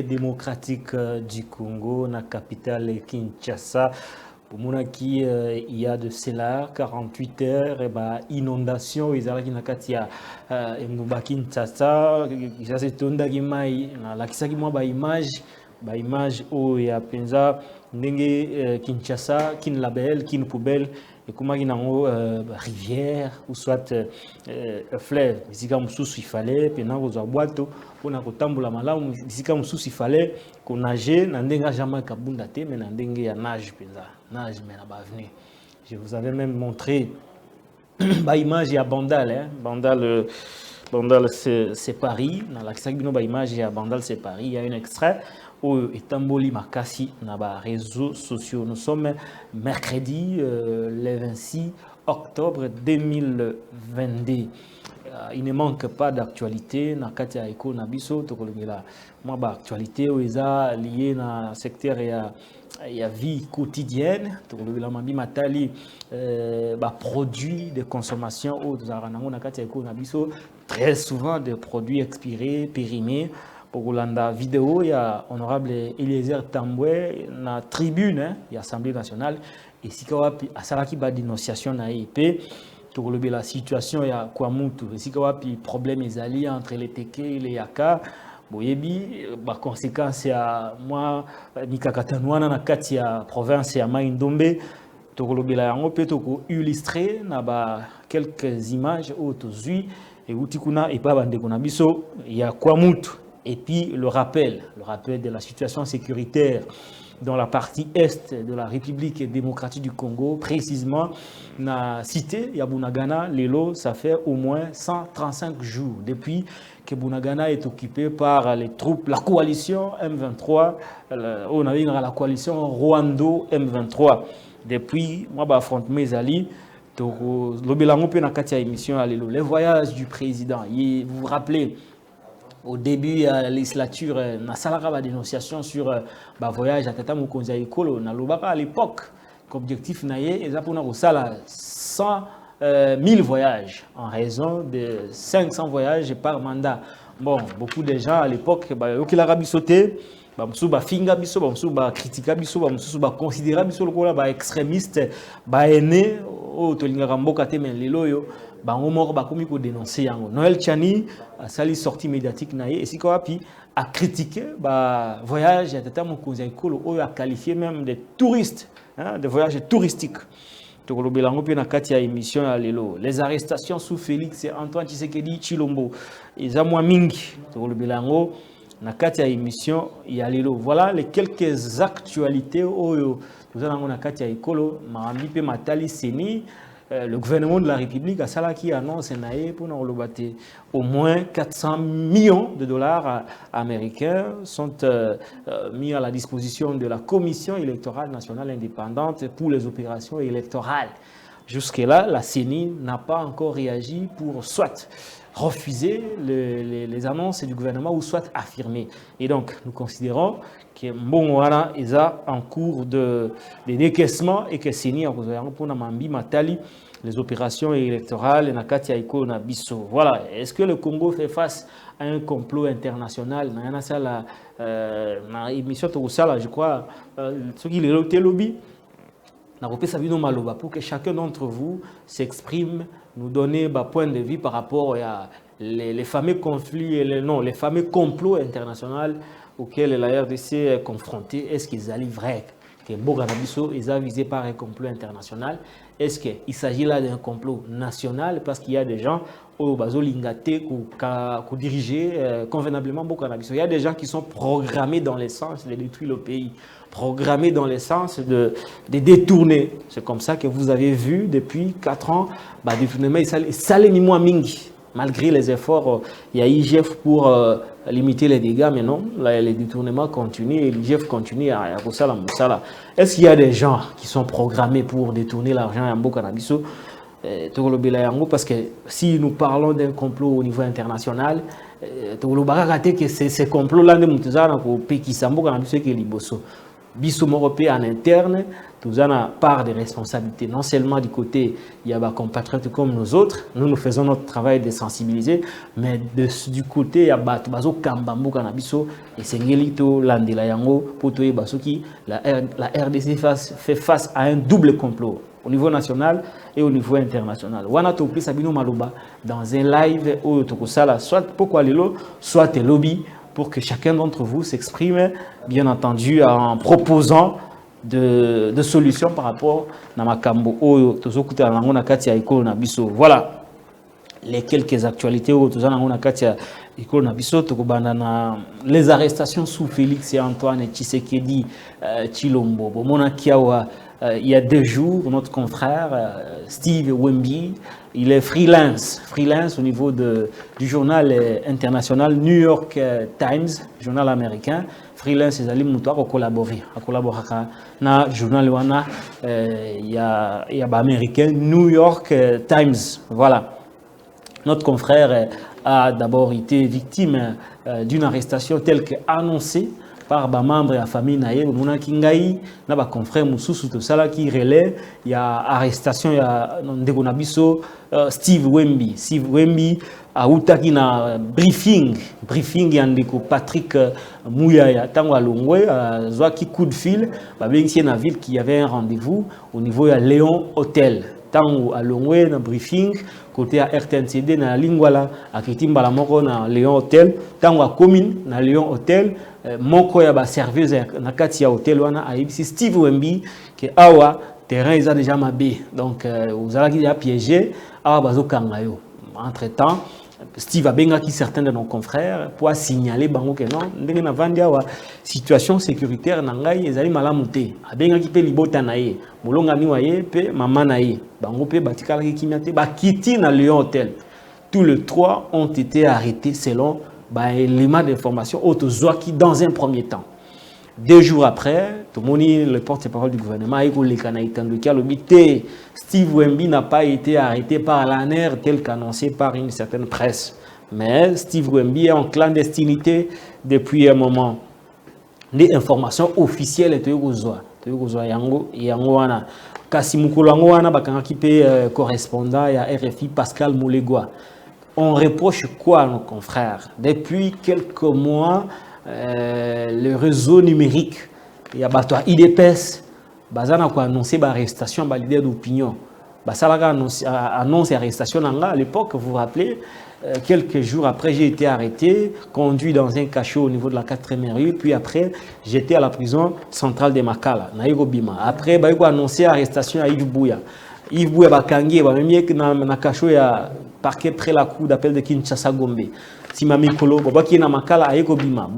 démocratique du Congo, la capitale Kinshasa. Pour moi, il y a de cela 48 heures, et bah, inondation, ils allaient dans Katia, Kinshasa, ça c'est tout le monde la qui moi bah image où il y a penza ndenge Kinshasa, kin label, kin poubelle. Et comment il y a rivière ou soit fleuve. Ici comme sous il fallait pendant aux boîtes on a kotambola malamu ici comme sous il fallait qu'on nager n'andenga jamais kabunda te mais n'andenga ya nage penza nage mais na avenue. Je vous avais même montré ba image ya Bandal hein Bandal c'est Paris dans la bino ba image ya Bandal c'est Paris, il y a un extrait où Etamboli Makassi dans les réseaux sociaux. Nous sommes mercredi le 26 octobre 2022. Il ne manque pas d'actualité dans Katia Eko Nabiso Tokolongela. Moi actualité où ils a lié dans le secteur il y a vie quotidienne Tokolongela Mabi Matali produits de consommation où nous avons dans Katia Eko Nabiso très souvent des produits expirés, périmés. Pour la vidéo, il y a honorable Eliezer Tamboué na tribune, hein, il y a Assemblée nationale et si à Saraki ba dénonciation na IP pour la situation il y a Kwamutu et si problème ezali entre les Teke et les Yaka boyebi ba conséquence ya moi mikakatanwana na kati ya province ya Mai-Ndombe tokolobela yango pe toko illustrer na ba quelques images autozui et utikuna et pas bande kona biso ya Kwamutu. Et puis le rappel de la situation sécuritaire dans la partie est de la République démocratique du Congo, précisément dans la cité Yabunagana, Lelo, ça fait au moins 135 jours depuis que Bunagana est occupé par les troupes, la coalition M23, on avait la coalition Rwando M23. Depuis, moi, je affronte mes alliés. Les voyages du président, vous vous rappelez, au début de la législature, on a une dénonciation sur le voyage à Tata Mukonza Ikolo. À l'époque, l'objectif est de 100 000 voyages en raison de 500 voyages par mandat. Bon, beaucoup de gens à l'époque, ils ont sauté. Bamsuba finga biso bamsuba critica biso bamsuba considéra biso lokola extrémiste aîné o tolinga mboka te men lelo yo bango moko bakomi ko dénoncer yango. Noël Tchani a sali sortie médiatique naie et siko api a critiqué voyage à Tata Mukonza Ikolo o a qualifié même de touristes, hein, de voyages touristiques. Tokolobelango pe na kati ya émission ya lelo. Les arrestations sous Félix et Antoine Tshisekedi Chilombo. Ezamwa mingi tokolobelango na kati ya émission ya lelo. Voilà les quelques actualités oyo tozana na kati ya ikolo maambi pe matali seni le gouvernement de la République a sala qui annonce naé pour olobate au moins 400 millions de dollars américains sont mis à la disposition de la Commission électorale nationale indépendante pour les opérations électorales. Jusque-là, la CENI n'a pas encore réagi pour soit refuser les annonces du gouvernement ou soit affirmer. Et donc, nous considérons que Mbongwana est en cours de décaissement et que CENI a pour Namambi Matali les opérations électorales na Katia Iko na Bisso. Voilà. Est-ce que le Congo fait face à un complot international? Dans l'émission Torosala, je crois, ce qu'il est lobby. Pour que chacun d'entre vous s'exprime, nous donner un point de vue par rapport à les fameux conflits et les fameux complots internationaux auxquels la RDC est confrontée. Est-ce qu'ils allaient vrai que Boganabiso est visé par un complot international? Est-ce qu'il s'agit là d'un complot national parce qu'il y a des gens au Bazolingate qui dirigent convenablement Boganabiso? Il y a des gens qui sont programmés dans le sens de détruire le pays, programmés dans le sens de détourner. C'est comme ça que vous avez vu depuis 4 ans, détournement mingi. Malgré les efforts, il y a IGF pour limiter les dégâts, mais non, les détournements continuent et l'IGF continue à Rosala Moussala. Est-ce qu'il y a des gens qui sont programmés pour détourner l'argent à Mboka Nabiso? Parce que si nous parlons d'un complot au niveau international, que ces complots-là ne sont pas pour Pékisambo, Nabiso et Liboso. biso européen en interne, nous avons part des responsabilités, non seulement du côté, il y a des compatriotes comme nous autres, nous faisons notre travail de sensibiliser, mais du côté, il y a des kambambo kanabiso, et c'est ngelito landela yango, pour tout la RDC fait face à un double complot, au niveau national et au niveau international. Wana to plus abino maluba dans un live où tokosala soit pourquoi lelo, soit lobby, pour que chacun d'entre vous s'exprime, bien entendu, en proposant de solutions par rapport à Makambo. Voilà les quelques actualités. Les arrestations sous Félix et Antoine Tshisekedi Chilombo. Il y a 2 jours, notre confrère Steve Wemby, il est freelance au niveau du journal international New York Times, journal américain. Freelance, ils allaient collaborer na journal wana il y a américain New York Times. Voilà. Notre confrère a d'abord été victime d'une arrestation telle qu'annoncée par les membres de la famille naïe, mona kingai, na ba confrère mususu to sala qui relaie, il y a arrestation, il y a ndeko na biso Steve Wemby. Steve Wemby a outaki na briefing ya ndeko Patrick Mouyaya tango alongwe zwaki coup de fil, ba bengi na ville qui avait un rendez-vous au niveau de Léon Hotel. Tango alongwe na briefing côté à RTNCD na lingwala akitimba la moko na Léon Hotel, tango a commune na Léon Hotel. Moko ya ba serveuse na kati ya hotel wana aibisi Steve Wemby que awa terrain ils a déjà mabé donc vous allez déjà piégé awa bazo kangayo. Entre temps Steve a bengaki certains de nos confrères pour signaler bango que non ndenge na vandi awa situation sécuritaire na ngai ezali malamu te abengaki pe libota na ye molonga ni waye pe mama na ye bango pe batikala ki kimate ba kiti na Léon Hotel. Tous les 3 ont été arrêtés selon l'élément d'information qui dans un premier temps. 2 jours après, le porte-parole du gouvernement Steve Wemby n'a pas été arrêté par l'ANR tel qu'annoncé par une certaine presse. Mais Steve Wemby est en clandestinité depuis un moment. Les informations officielles étaient correspondant à RFI Pascal Moulegua. On reproche quoi à nos confrères? Depuis quelques mois, le réseau numérique, il y a IDPS, ils ont annoncé l'arrestation des leaders d'opinion. Ils ont annoncé l'arrestation à l'époque, vous vous rappelez, quelques jours après, j'ai été arrêté, conduit dans un cachot au niveau de la 4e rue, puis après, j'étais à la prison centrale de Makala, Naïrobima. Après, ils ont annoncé l'arrestation à Yves Bouya. Yves Bouya Bakangi, na cachot ya parquet près la cour d'appel de Kinshasa Gombe. Si Mami Kolo, qui est na Makala Aiko Bima,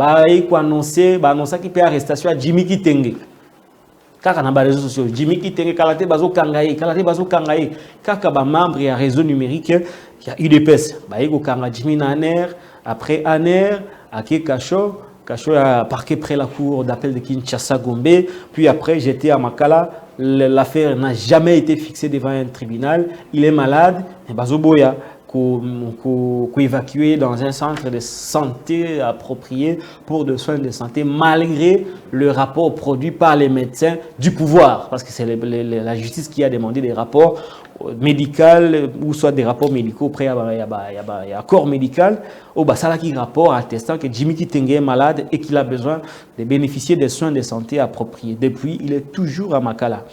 ko annoncé qui peut arrestation à Jimmy Kitenge. Kaka na ba réseaux sociaux, Jimmy Kitenge kalate bazo kangaye, kaka ba membre ya réseau numérique ya UDPS, ko kanga Jimmy na Aner, après Aner, Ake Kacho à parquet près la cour d'appel de Kinshasa Gombe, puis après j'étais à Makala. L'affaire n'a jamais été fixée devant un tribunal. Il est malade. Et Bazoboya, évacué dans un centre de santé approprié pour des soins de santé, malgré le rapport produit par les médecins du pouvoir. Parce que c'est la justice qui a demandé des rapports médicaux ou soit des rapports médicaux. Après, il y a un corps médical. Au Basala qui rapport attestant que Jimmy Kitenge est malade et qu'il a besoin de bénéficier des soins de santé appropriés. Depuis, il est toujours à Makala.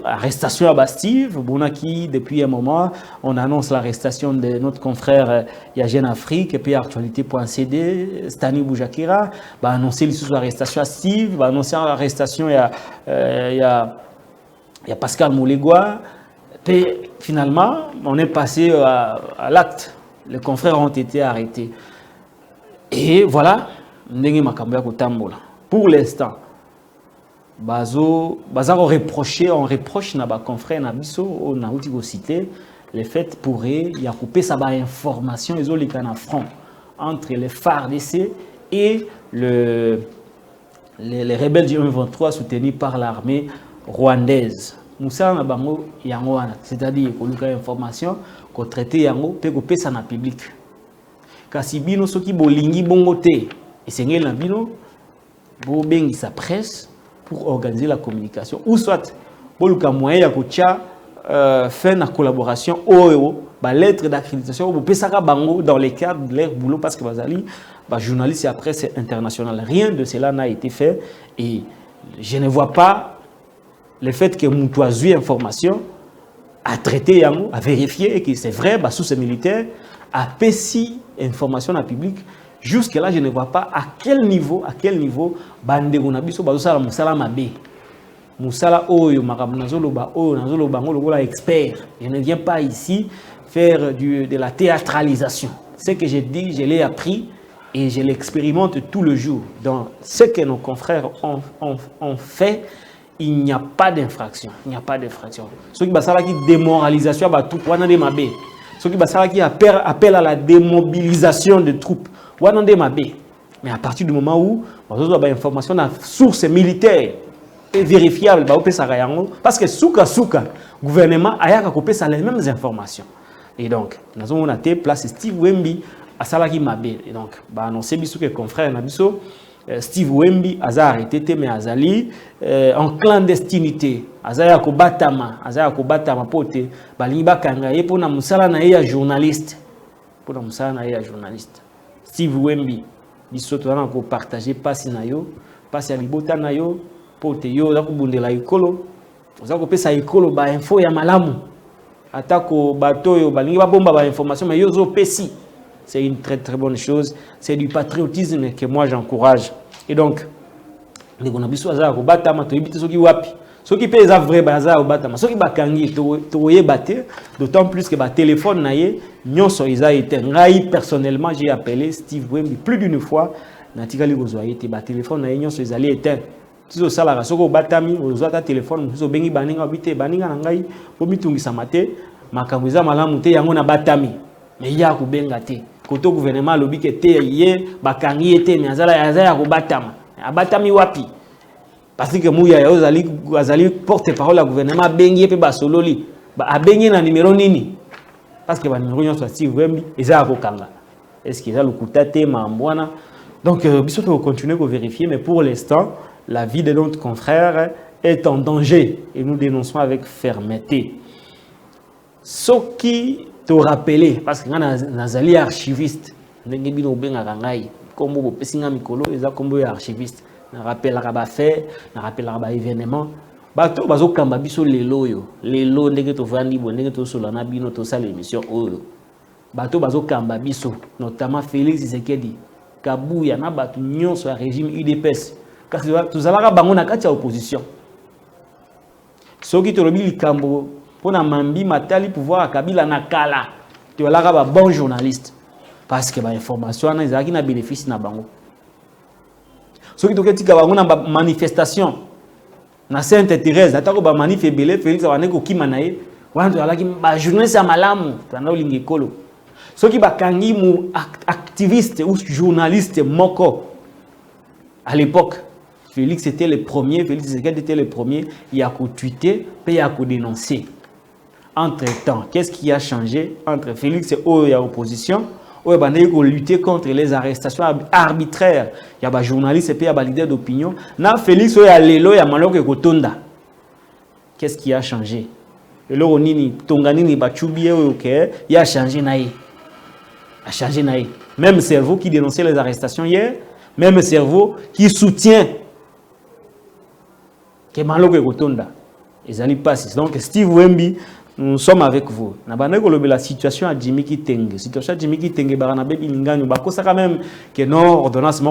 Arrestation à Bastive, Bounaki, depuis un moment, on annonce l'arrestation de notre confrère Yagen Afrique, et puis actualité.cd, Stani Boujakira, va annoncer l'arrestation à Steve, va annoncer l'arrestation il y a Pascal Moulegua. Et finalement, on est passé à l'acte. Les confrères ont été arrêtés. Et voilà, pour l'instant, on reproche à nos confrères les faits pourraient y a coupé sa information en front entre les FARDC et les rebelles du M23 soutenus par l'armée rwandaise. C'est-à-dire que l'information qu'on traite yango peut couper ça na public. Kasi bino soki bolingi bongo te, et c'est ngel na bino bo bengi sa presse pour organiser la communication. Ou soit, boluka moyen ya faire une collaboration lettre d'accréditation bango dans les cadres de leur boulot parce que bazali journaliste et après c'est international. Rien de cela n'a été fait et je ne vois pas le fait que Moutoazu information a traité à vérifier que c'est vrai sous ces militaires a pessi information à public. Jusque là je ne vois pas à quel niveau bande gonabiso bazosala musala mabe. Moussala oyo makamnazoloba oyo nazoloba ngoloba expert. Je ne viens pas ici faire de la théâtralisation. Ce que je dis, je l'ai appris et je l'expérimente tout le jour. Dans ce que nos confrères ont fait, il n'y a pas d'infraction. Il n'y a pas d'infraction. Ce qui basala qui démoralisation ba tout wana de mabe. Ce qui basala qui appelle à la démobilisation des troupes wana de mabe. Mais à partir du moment où on a une information à source militaire et vérifiable parce que souka gouvernement a copié ça les mêmes informations. Et donc nous avons été place Steve Wemby à Salaki Mabé. Et donc annoncé biso que confrère Nabiso Steve Wemby a arrêté mais azali en clandestinité azaya ko batama pote balingi bakanga ye pona musala na ya journaliste Steve Wemby biso to na ko partager passe na yo passe ya libota na yo pote yo za kubundela ikolo za ko pesa ikolo ba info ya malamu atako bato yo balingi ba bomba ba information mais yo zo pesi. C'est une très très bonne chose, c'est du patriotisme que moi j'encourage. Et donc les gonabiso azara ko batama to yibite soki wapi soki pe za vrai bazara ko batama soki bakangi to yebate d'autant plus que ba téléphone na ye nyonso isa été ngai personnellement j'ai appelé Steve Wemby plus d'une fois natikali kozwa été ba téléphone na ye nyonso izali éteint. Tizo sala ka soko batami ozwa ta téléphone so bengi baninga bité baninga na ngai po mitungisa mate makambo za malamu te yango na batami mais ya ko benga te koto gouvernement lobi ke te ye bakangi ete mais azala ya ko batama abatami wapi parce que mouya ya azali porte-parole à gouvernement bengi pe basololi abengi na numéro nini parce que ba numéro nyonso Steve Wemby eza ko kanga est-ce qu'il a le kutate mambwana donc biso to continuer ko vérifier mais pour l'instant la vie de notre confrère est en danger et nous dénonçons avec fermeté. Ce qui te rappeler, parce que nous archiviste, nous sommes comme vous pouvez mikolo, nous archiviste. Nous rappellerons les faits, nous rappellerons les événements. Bato bazo kamba biso lelo yo, lelo ndenge to vandi bo ndenge to solana bino to sala émission oyo. Bato bazo kamba biso, notamment Félix Tshisekedi, Kabuya na bato nyonso ya régime UDPS. Parce que tout ça bango na kati ya opposition. Soki to lobi likambo pona mambi matali pouvoir Kabila na kala. Tu vas ba bon journaliste parce que ba information na ezaki na bénéfice na bango. Soki to ketika bango na manifestation na Sainte Thérèse atako ba manif ebele Félix wane ko kima naye wana to alaki ba journaliste ya malamu tanda olingi ekolo. Soki ba kangi mu activiste ou journaliste moko à l'époque Félix était le premier, Félix Tshisekedi était le premier, il a tweeté, puis il a dénoncé. Entre-temps, qu'est-ce qui a changé entre Félix et l'opposition? Il a lutté contre les arrestations arbitraires. Il y a des journalistes et des leaders d'opinion. Na Félix, il y a Lelo, il y a Malok et Kotonda. Qu'est-ce qui a changé? Et là, il a changé. Même cerveau qui dénonçait les arrestations hier, même cerveau qui soutient que Malok et Kotonda. Ils allaient passer. Donc, Steve Wemby, nous sommes avec vous. La situation à Jimmy Kitenge. La situation à Jimmy Kitenge, c'est quand même que non, ordonnance,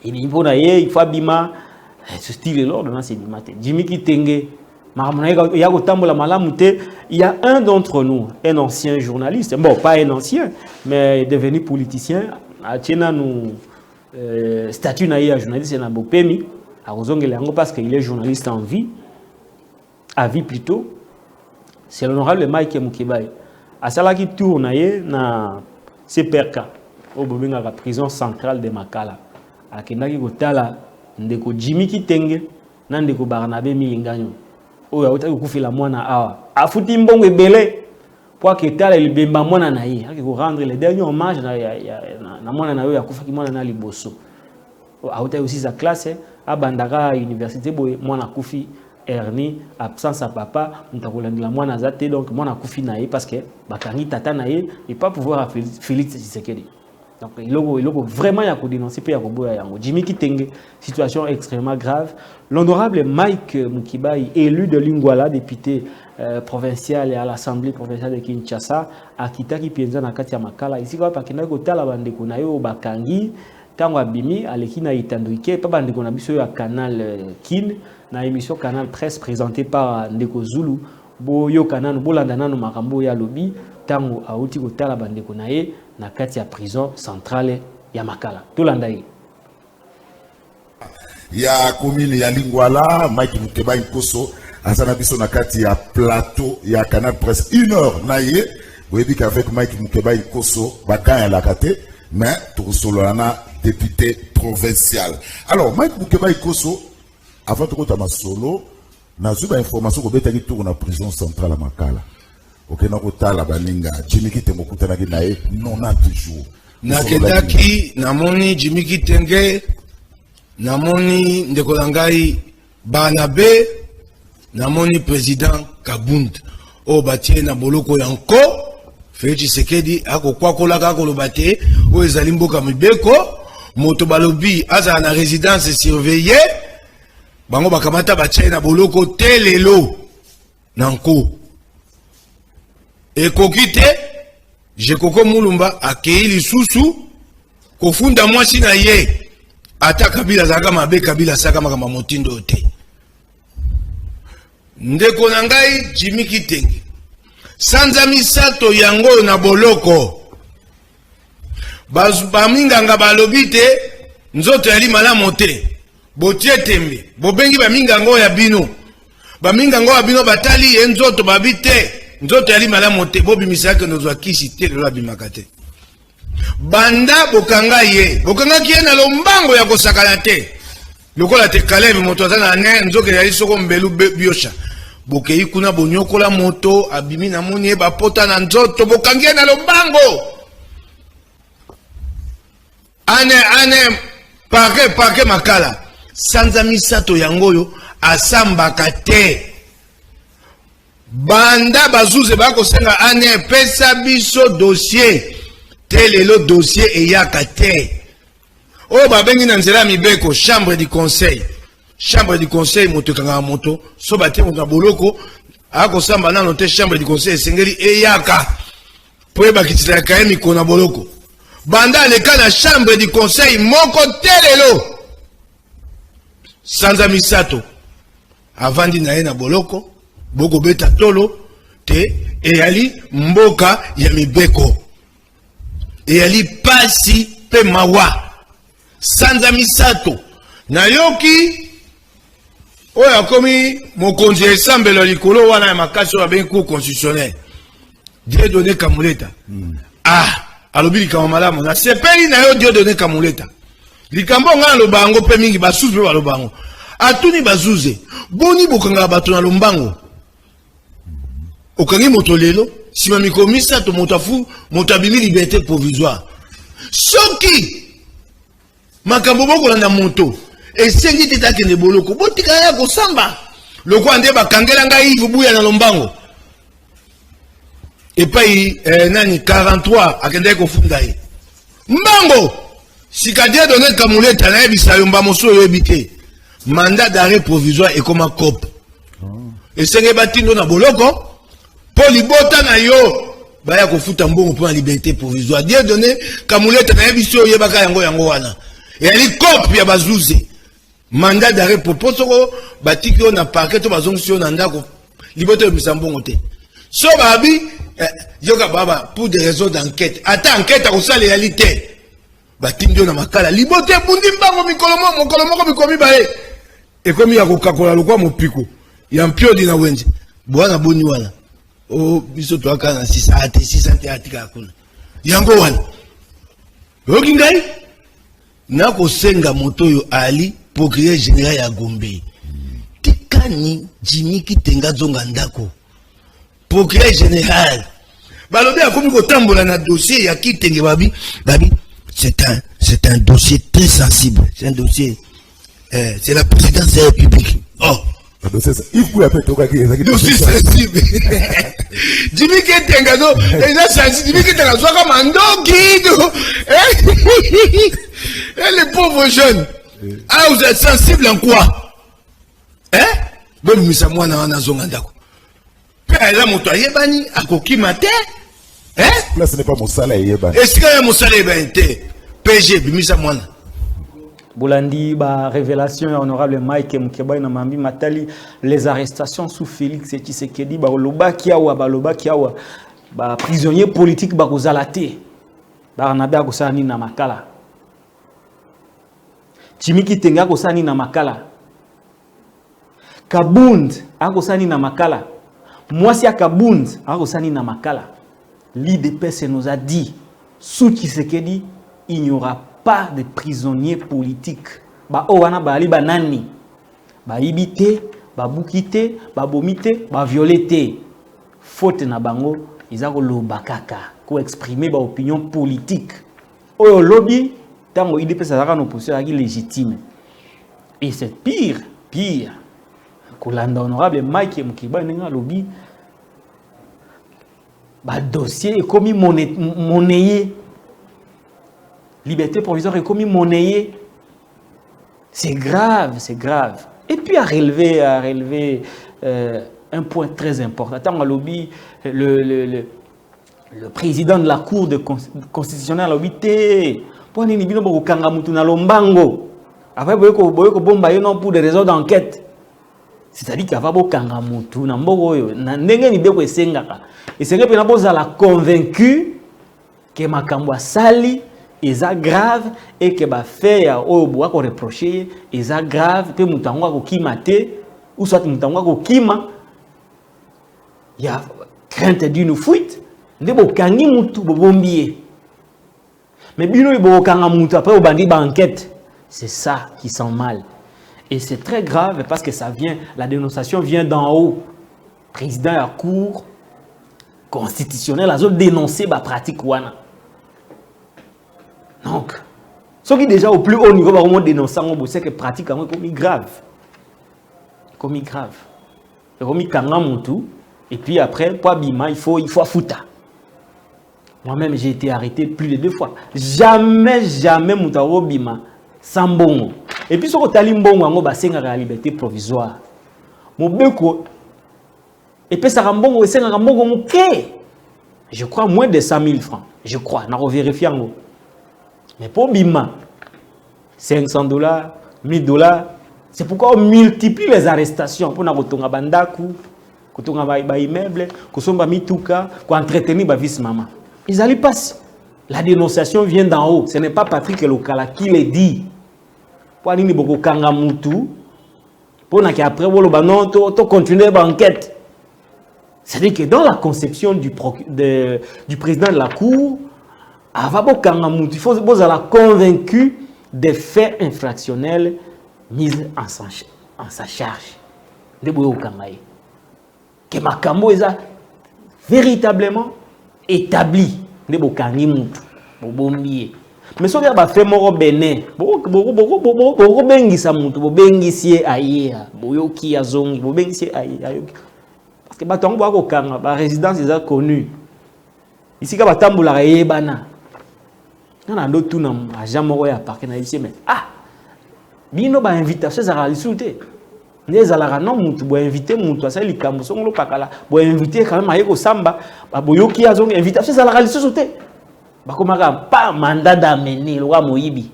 il faut abima. Ce style l'ordonnance, Jimmy Kitenge. Il y a un d'entre nous, un ancien journaliste, bon, pas un ancien, mais devenu politicien, a nous statut de journaliste, parce qu'il est journaliste en vie, à vie plutôt. C'est l'honorable Mike Mukibaye. À cela qui tourne na CPRK, au la prison centrale de Makala. À Kendaki Kotala, ndeko Jimmy Kitenge, ndeko Barnabé Milinganyo. Oh, ya utaki kufila mwana awa. Afuti mbongo ebele pour que tala il bemba mwana na ye. Aki ko rendre les derniers hommages na mwana na yo ya kufa ki mwana na liboso. auta aussi sa classe a bandaka université boy mwana kufi Ernie absence à papa mtakolandela mwana zate donc mwana kufi nae parce que bakangi tata nae et pas pouvoir Félix Tshisekedi. Donc il a vraiment ya ko dénoncer pe ya ko boya yango. Jimmy Kitenge, situation extrêmement grave. L'honorable Mike Mukibai, élu de Lingwala, député provincial et à l'Assemblée provinciale de Kinshasa, a kitaki pienza na kati ya makala. Ici quoi pakenda ko tala bande ko na yo bakangi tango abimi aleki na itanduike pa bande ko na biso ya canal Kin na émission Canal Presse présentée par Ndeko Zulu. Bo yo kananu bolanda nanu makambo ya lobi tango auti ko tala bande ko na ye na kati ya prison centrale ya Makala. Tolanda ye. Ya commune ya Lingwala, Mike Mukebai Koso, azana biso na kati ya plateau ya Canal Presse 1 heure na ye. Vous avez dit qu'avec Mike Mukebai Koso, baka ya la kate, mais tout solana député provincial. Alors Mike Mukebai Koso, avant de retourner solo, na zuba information ko betaki tour na prison centrale à Makala. Ok, na kota la baninga Jimmy Kitenge kutana ki nae 90 jours. Na kedaki namoni Jimmy Kitenge, namoni ndeko langai Banabe, namoni président Kabund o batie na boloko yanko Félix Tshisekedi ako kwakola kako lo batie o ezali mboka mibeko moto balobi aza na résidence surveillée bango bakamata batie na boloko telelo nanko ekokite je koko mulumba akei lisusu kofunda mwasi na ye ata kabila zaka mabe kabila saka makama motindo te ndeko na ngai Jimmy Kitenge sanza misato yango na boloko baminganga balobi te nzoto yali malamu te botie tembe bobengi bamingango ya bino bamingango ya bino batali ye nzoto babite nzoto yali malamu te bobimisaka nozwa kisi te lelo abimaka te banda bokanga ye bokangaki ye na lombango ya kosakana te lokola te Kalebe moto aza na ne nzoke yali soko mbelu biosha bokei kuna bonyokola moto abimi na moni ye bapota na nzoto bokangi ye na lombango ane pake makala sanza misato yangoyo asambaka te banda bazuze bakosenga ane pesa biso dossier te lelo dossier eyaka te o babengi na nzela mibeko chambre du conseil moto kanga moto so batie moto na boloko akosamba nano te chambre du conseil esengeli eyaka po ebakitisa kaye mikolo na boloko banda aleka na chambre du conseil moko te lelo sanza misato avandi na ye na boloko boko beta tolo te eyali mboka ya mibeko eyali pasi pe mawa sanza misato na yoki oyo akomi mokonzi esambelo likolo wana ya makasi oyo abengi cour constitutionnel Dieudonné Kamuleta alobi likambo malamu na sepeli na yo Dieudonné Kamuleta likambo nga aloba yango mpe mingi basusu mpe baloba yango atuni bazuze boni bokanga bato na lombango okangi moto lelo sima mikolo misato moto afu moto abimi liberté provisoire soki makambo bokolanda moto esengi te takende boloko botika ya kosamba lokwa nde bakangela ngai Yves Buya na lombango epai nani 43 akende kofunda ye mbango sika Dieudonné Kamuleta na yebisa yo mba moso yoyebi te mandat d'arrêt provisoire ekoma COP esenge batindo na boloko po libota na yo baya kofuta mbongo po na liberté provisoire Dieudonné Kamuleta na yebisa yo yebaka yango wana eyali COP ya bazuze mandat d'arrêt proposoko batiki yo na parquet to bazongisi yo na ndako libota yebisa mbongo te so babi yoka baba pour des raisons d'enquête ata enquête akosala eyali te batindi yo na makala libota ebundi mbango mokolo moko mikomi baye ekomi ya kokakola lokwa mopiko ya mpiodi na wenze bwana boni wana o biso toaka na 6 ate atika kuna yango wana yoki ngai nakosenga moto oyo ali procureur général ya Gombe tikani Jimmy Kitenge zonga ndako procureur général balobi akomi kotambola na dossier ya Kitenge babi c'est un c'est un dossier très sensible. C'est un dossier. C'est la présidence de la République. Oh! Il faut appeler toi qui est dossier sensible. Jimmy Ketengado, et là, Jimmy Ketengado, comme un guide. Et les pauvres jeunes. Ah, vous êtes sensible en quoi? Hein? Bon, mais ça, moi, on a zongandako. Là, mon toyer, bani, à coquille matin. Hein? Là, ce n'est pas mon salaire. Est-ce qu'il y a mon salaire, PG, bimisa moi. Bolandi, révélation honorable Mike Mukeba na Mambi Matali, les arrestations sous Félix Tshisekedi, loba kiawa, prisonnier politique, kozalate, nabe akosani na makala. Chimiki Tenga akosani na makala. Kabund akosani na makala. Mwasi ya Kabund akosani na makala. L'IDPS nous a dit, sous Tshisekedi, il n'y aura pas de prisonniers politiques. Owana bali banani. Ibite, bukite, bomite, violete. Faute na bango, ils ont lobakaka pour exprimer leur opinion politique. Oyo lobby, tant que IDPS a une opposition légitime. Et c'est pire. Kolanda honorable Mike Mukeba nenga lobby. Dossier est commis monnayé. Liberté provisoire est commis monnayé. C'est grave. Et puis à relever un point très important. Attends, lobby, le président de la Cour constitutionnelle a lobby pour nous dire que Kangamutu na lombango. Après pour des raisons d'enquête. C'est-à-dire qu'il y a des Kangamutu na mbogo na ndenge ni beko esengaka. Et c'est que nous sommes convaincus que makambo sali est grave et que ba faire au bois qu'on reprocher est grave que mutangwa ko kimate ou soit mutangwa ko kima il y a crainte d'une fuite ndebo kangi mutu bobombier mais bino ibo kanga mutu après au bandi ba enquête c'est ça qui sent mal et c'est très grave parce que ça vient la dénonciation vient d'en haut président de la cour constitutionnelle a dénoncé la pratique wana. Donc, ce qui déjà au plus haut niveau va vraiment dénoncer, c'est que pratique est comme grave. Comme grave. Comme kangamutu et puis après pour bima il faut fouta. Moi-même j'ai été arrêté plus de 2 fois. Jamais mutaro bima sans bongo. Et puis ce que tali mbongo ngo basenga la liberté provisoire. Mobeko et puis ça rambongo c'est un rambongo mouké. Je crois moins de 100 000 francs. Je crois, n'a revérifié en haut. Mais pour Bima, $500, $1000, c'est pourquoi on multiplie les arrestations. Pour nous retonga bandaku, retonga ba immeuble, kusomba mituka, pour entretenir ba vice maman. Ils allaient passer. La dénonciation vient d'en haut. Ce n'est pas Patrick Lokala qui le dit. Pour aller beaucoup kangamutu, pour qu'après non, to continuer l'enquête. C'est-à-dire que dans la conception du président de la Cour, il faut être convaincu des faits infractionnels mis en sa charge. Que Makambo est véritablement établi. Mais si on a fait moro Bénin, parce que la résidence est connue. Ici, il y a des bana. Il y a d'autres qui ont jamais parqué ici. Mais bino ba invitation ça va sauter. Les alara non mutu bo inviter mutu ça li kambo so ngolo pakala bo inviter quand même ayeko samba ba boyoki azong invitation ça la sauter. Ba komaka pas mandat d'amener le roi Moïbi.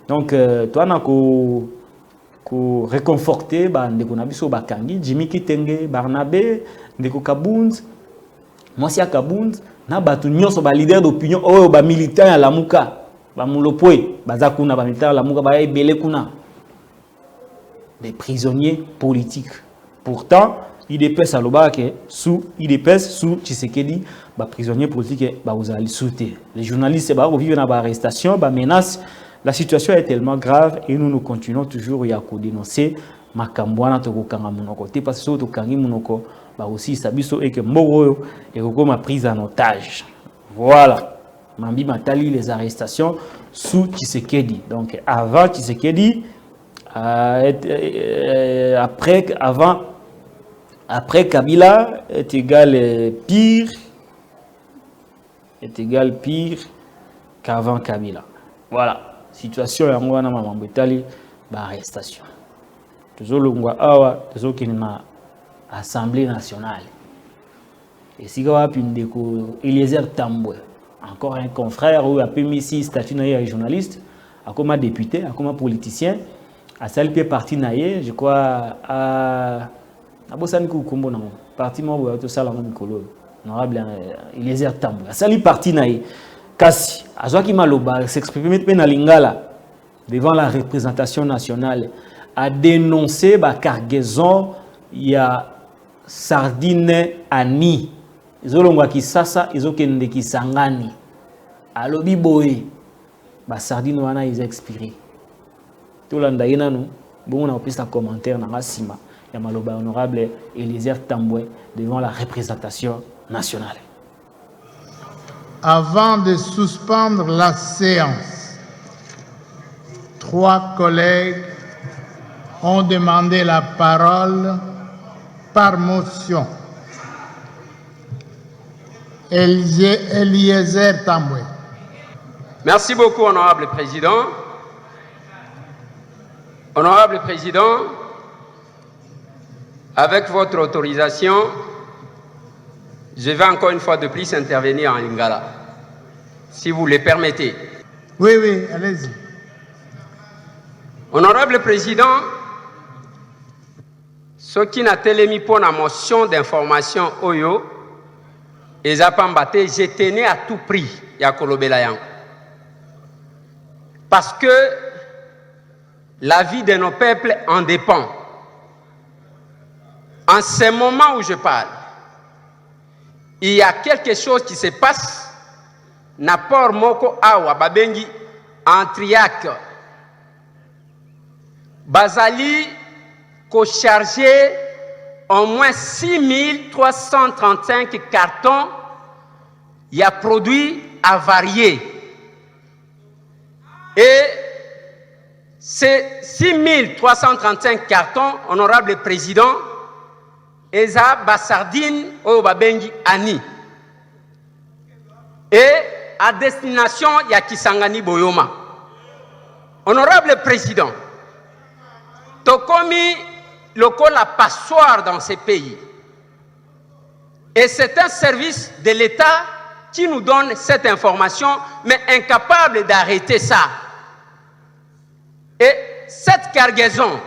Donc toi na ko réconforter ndeko na biso bakangi Jimmy Kitenge Barnabé ndeko Kabund mwasi ya Kabund na batu nyonso ba leader d'opinion oyo ba militant ya Lamuka ba mulopwe baza kuna ba militant ya Lamuka ba ebele kuna des prisonniers politiques. Pourtant IDPS alobake sous Tshisekedi ba prisonniers politiques ba ozali souté. Les journalistes ba vivent na ba arrestation ba menace. La situation est tellement grave et nous continuons toujours à dénoncer Makambwana Tokokanga Monoko. Parce que Tokangi Monoko aussi Sabiso et que Moro et ma prise en otage. Voilà. Mambi Matali, les arrestations sous Tshisekedi. Donc avant Tshisekedi, après Kabila est égal pire qu'avant Kabila. Voilà, situation ya ngwana mambo etali ba arrestation. Tozolongwa awa tozokina Assemblée nationale. Et si vous avez un Eliezer Tambwe, encore un confrère ou a mis ici statut de journaliste, comme député, comme politicien, à celle qui est parti naïe, je crois à Bossan Koukombo, parti moi tout ça la même colo, honorable Eliezer Tambwe, à celle parti naïe, Kassi, à Joaki Maloba s'exprimer dans Lingala devant la représentation nationale, a dénoncé la cargaison, il y a sardine ani. Izolongwa kisasa izokende kisangani alobi boye ba sardine wana ils expiré to landa inanu bongo na opista commentaire na rasima ya maloba honorable Eliezer Tambwe devant la représentation nationale. Avant de suspendre la séance, 3 collègues ont demandé la parole par motion. Eliezer Tambwe. Merci beaucoup, Honorable Président. Honorable Président, avec votre autorisation, je vais encore une fois de plus intervenir en Lingala, si vous le permettez. Oui, allez-y. Honorable Président, ce qui n'a télémi pour la motion d'information Oyo, et Zapambate, je tenais à tout prix à Kolobelayan. Parce que la vie de nos peuples en dépend. En ce moment où je parle, il y a quelque chose qui se passe. Napor Moko Awa Babengi en Triac. Bazali ko chargé au moins 6335 cartons, il y a produits avariés. Et ces 6335 cartons, honorable président, Eza Bassardine au Babengi Ani. Et à destination, il y a Kisangani Boyoma. Honorable président, Tokomi local la passoire dans ces pays. Et c'est un service de l'État qui nous donne cette information, mais incapable d'arrêter ça. Et cette cargaison,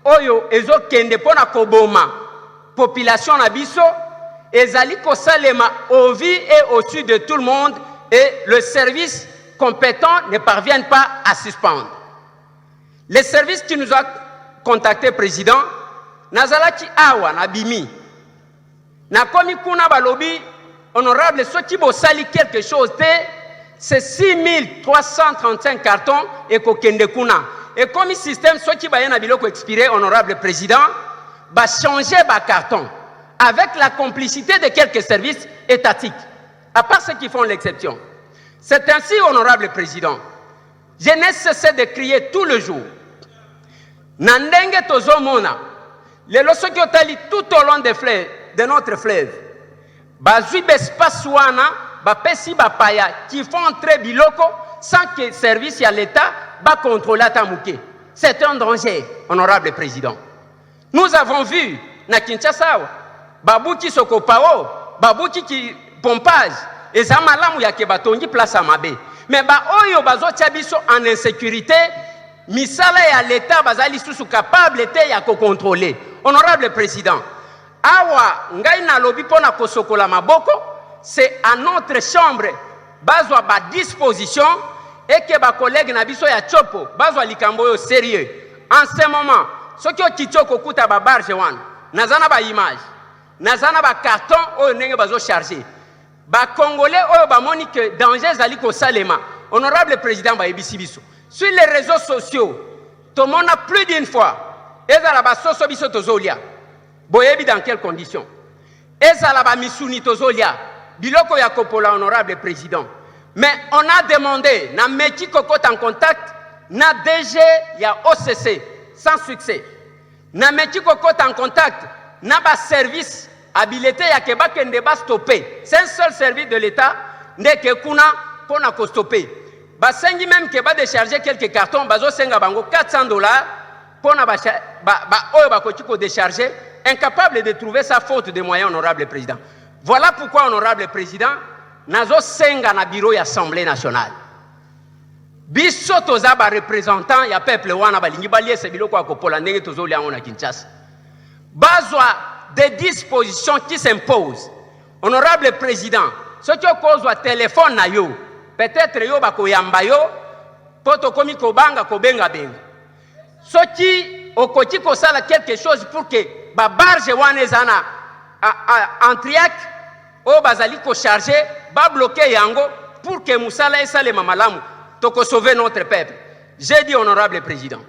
Oyo, Ezo Kende Pona Koboma, population Nabiso, Ezali Kosalema, au vie et au-dessus de tout le monde, et le service compétent ne parvient pas à suspendre. Les services qui nous ont contacté président, Nazalaki Awa Nabimi. Nakomi Kuna Balobi, honorable, ceux qui sali quelque chose, c'est 6335 cartons et Kokende Kuna. Et comme le système, ceux qui bayen Nabiloko expiré, honorable président, va changer ba carton avec la complicité de quelques services étatiques, à part ceux qui font l'exception. C'est ainsi, honorable président, je n'ai cessé de crier tout le jour. Nandenge tozomona, les lorsque qui ont tout au long de notre fleuve, bazui bespasuana, bapesi bapaya, qui font entrer biloko sans que le service à l'État va contrôler Tamouké. C'est un danger, honorable président. Nous avons vu, na Kinshasa, babouki sokopao, babouki qui pompage, et zamalamu ya kebatongi place à Mabé. Mais ba oyo bazo tiabiso en insécurité, misala ya l'État bazali sous capable était ya ko contrôler. Honorable président, awa ngai na lobi pona kosokola maboko, c'est à notre chambre bazwa ba disposition et que ba collègue na biso ya chopo bazwa likambo yo sérieux. En ce moment, ce qui est kitoko kuta ba barge wan, nazana ba image, nazana ba carton o nenge bazo charger. Ba congolais o ba moni que danger zali ko salema. Honorable président ba ebisi biso. Sur les réseaux sociaux, tout le monde a plus d'une fois, ezala soso biso tozolia. Boyebi dans quelles conditions? Ezala misuni tozolia. Biloko ya kopola, honorable président. Mais on a demandé, na Meki Kokot en contact, na DG, il y a OCC, sans succès. Na Meki Kokot en contact, na ba service habilité, il y a Keba Kende ba stoppé. C'est un seul service de l'État, n'est que kuna pour na ko stopper. Ba sengi même Keba décharger quelques cartons, bazo senga bango $400 pour na ba oyo ba ko décharger, incapable de trouver sa faute de moyens, honorable président. Voilà pourquoi, honorable président, nazo senga na bureau de l'Assemblée nationale. Biso toza ba représentant ya peuple wana balingi baliese biloko akopola ndenge tozolia na Kinshasa. Bazwa des dispositions qui s'imposent. Honorable président, ce qui okozwa téléphone na yo, peut-être yo bakoyamba yo, poto komi kobanga kobenga benga. Ce qui okoti kosala quelque chose pour que ba barge wana ezana en triac o bazali ko charger ba bloquer yango pour que musala esale mamalamu toko sauver notre peuple. J'ai dit, honorable président.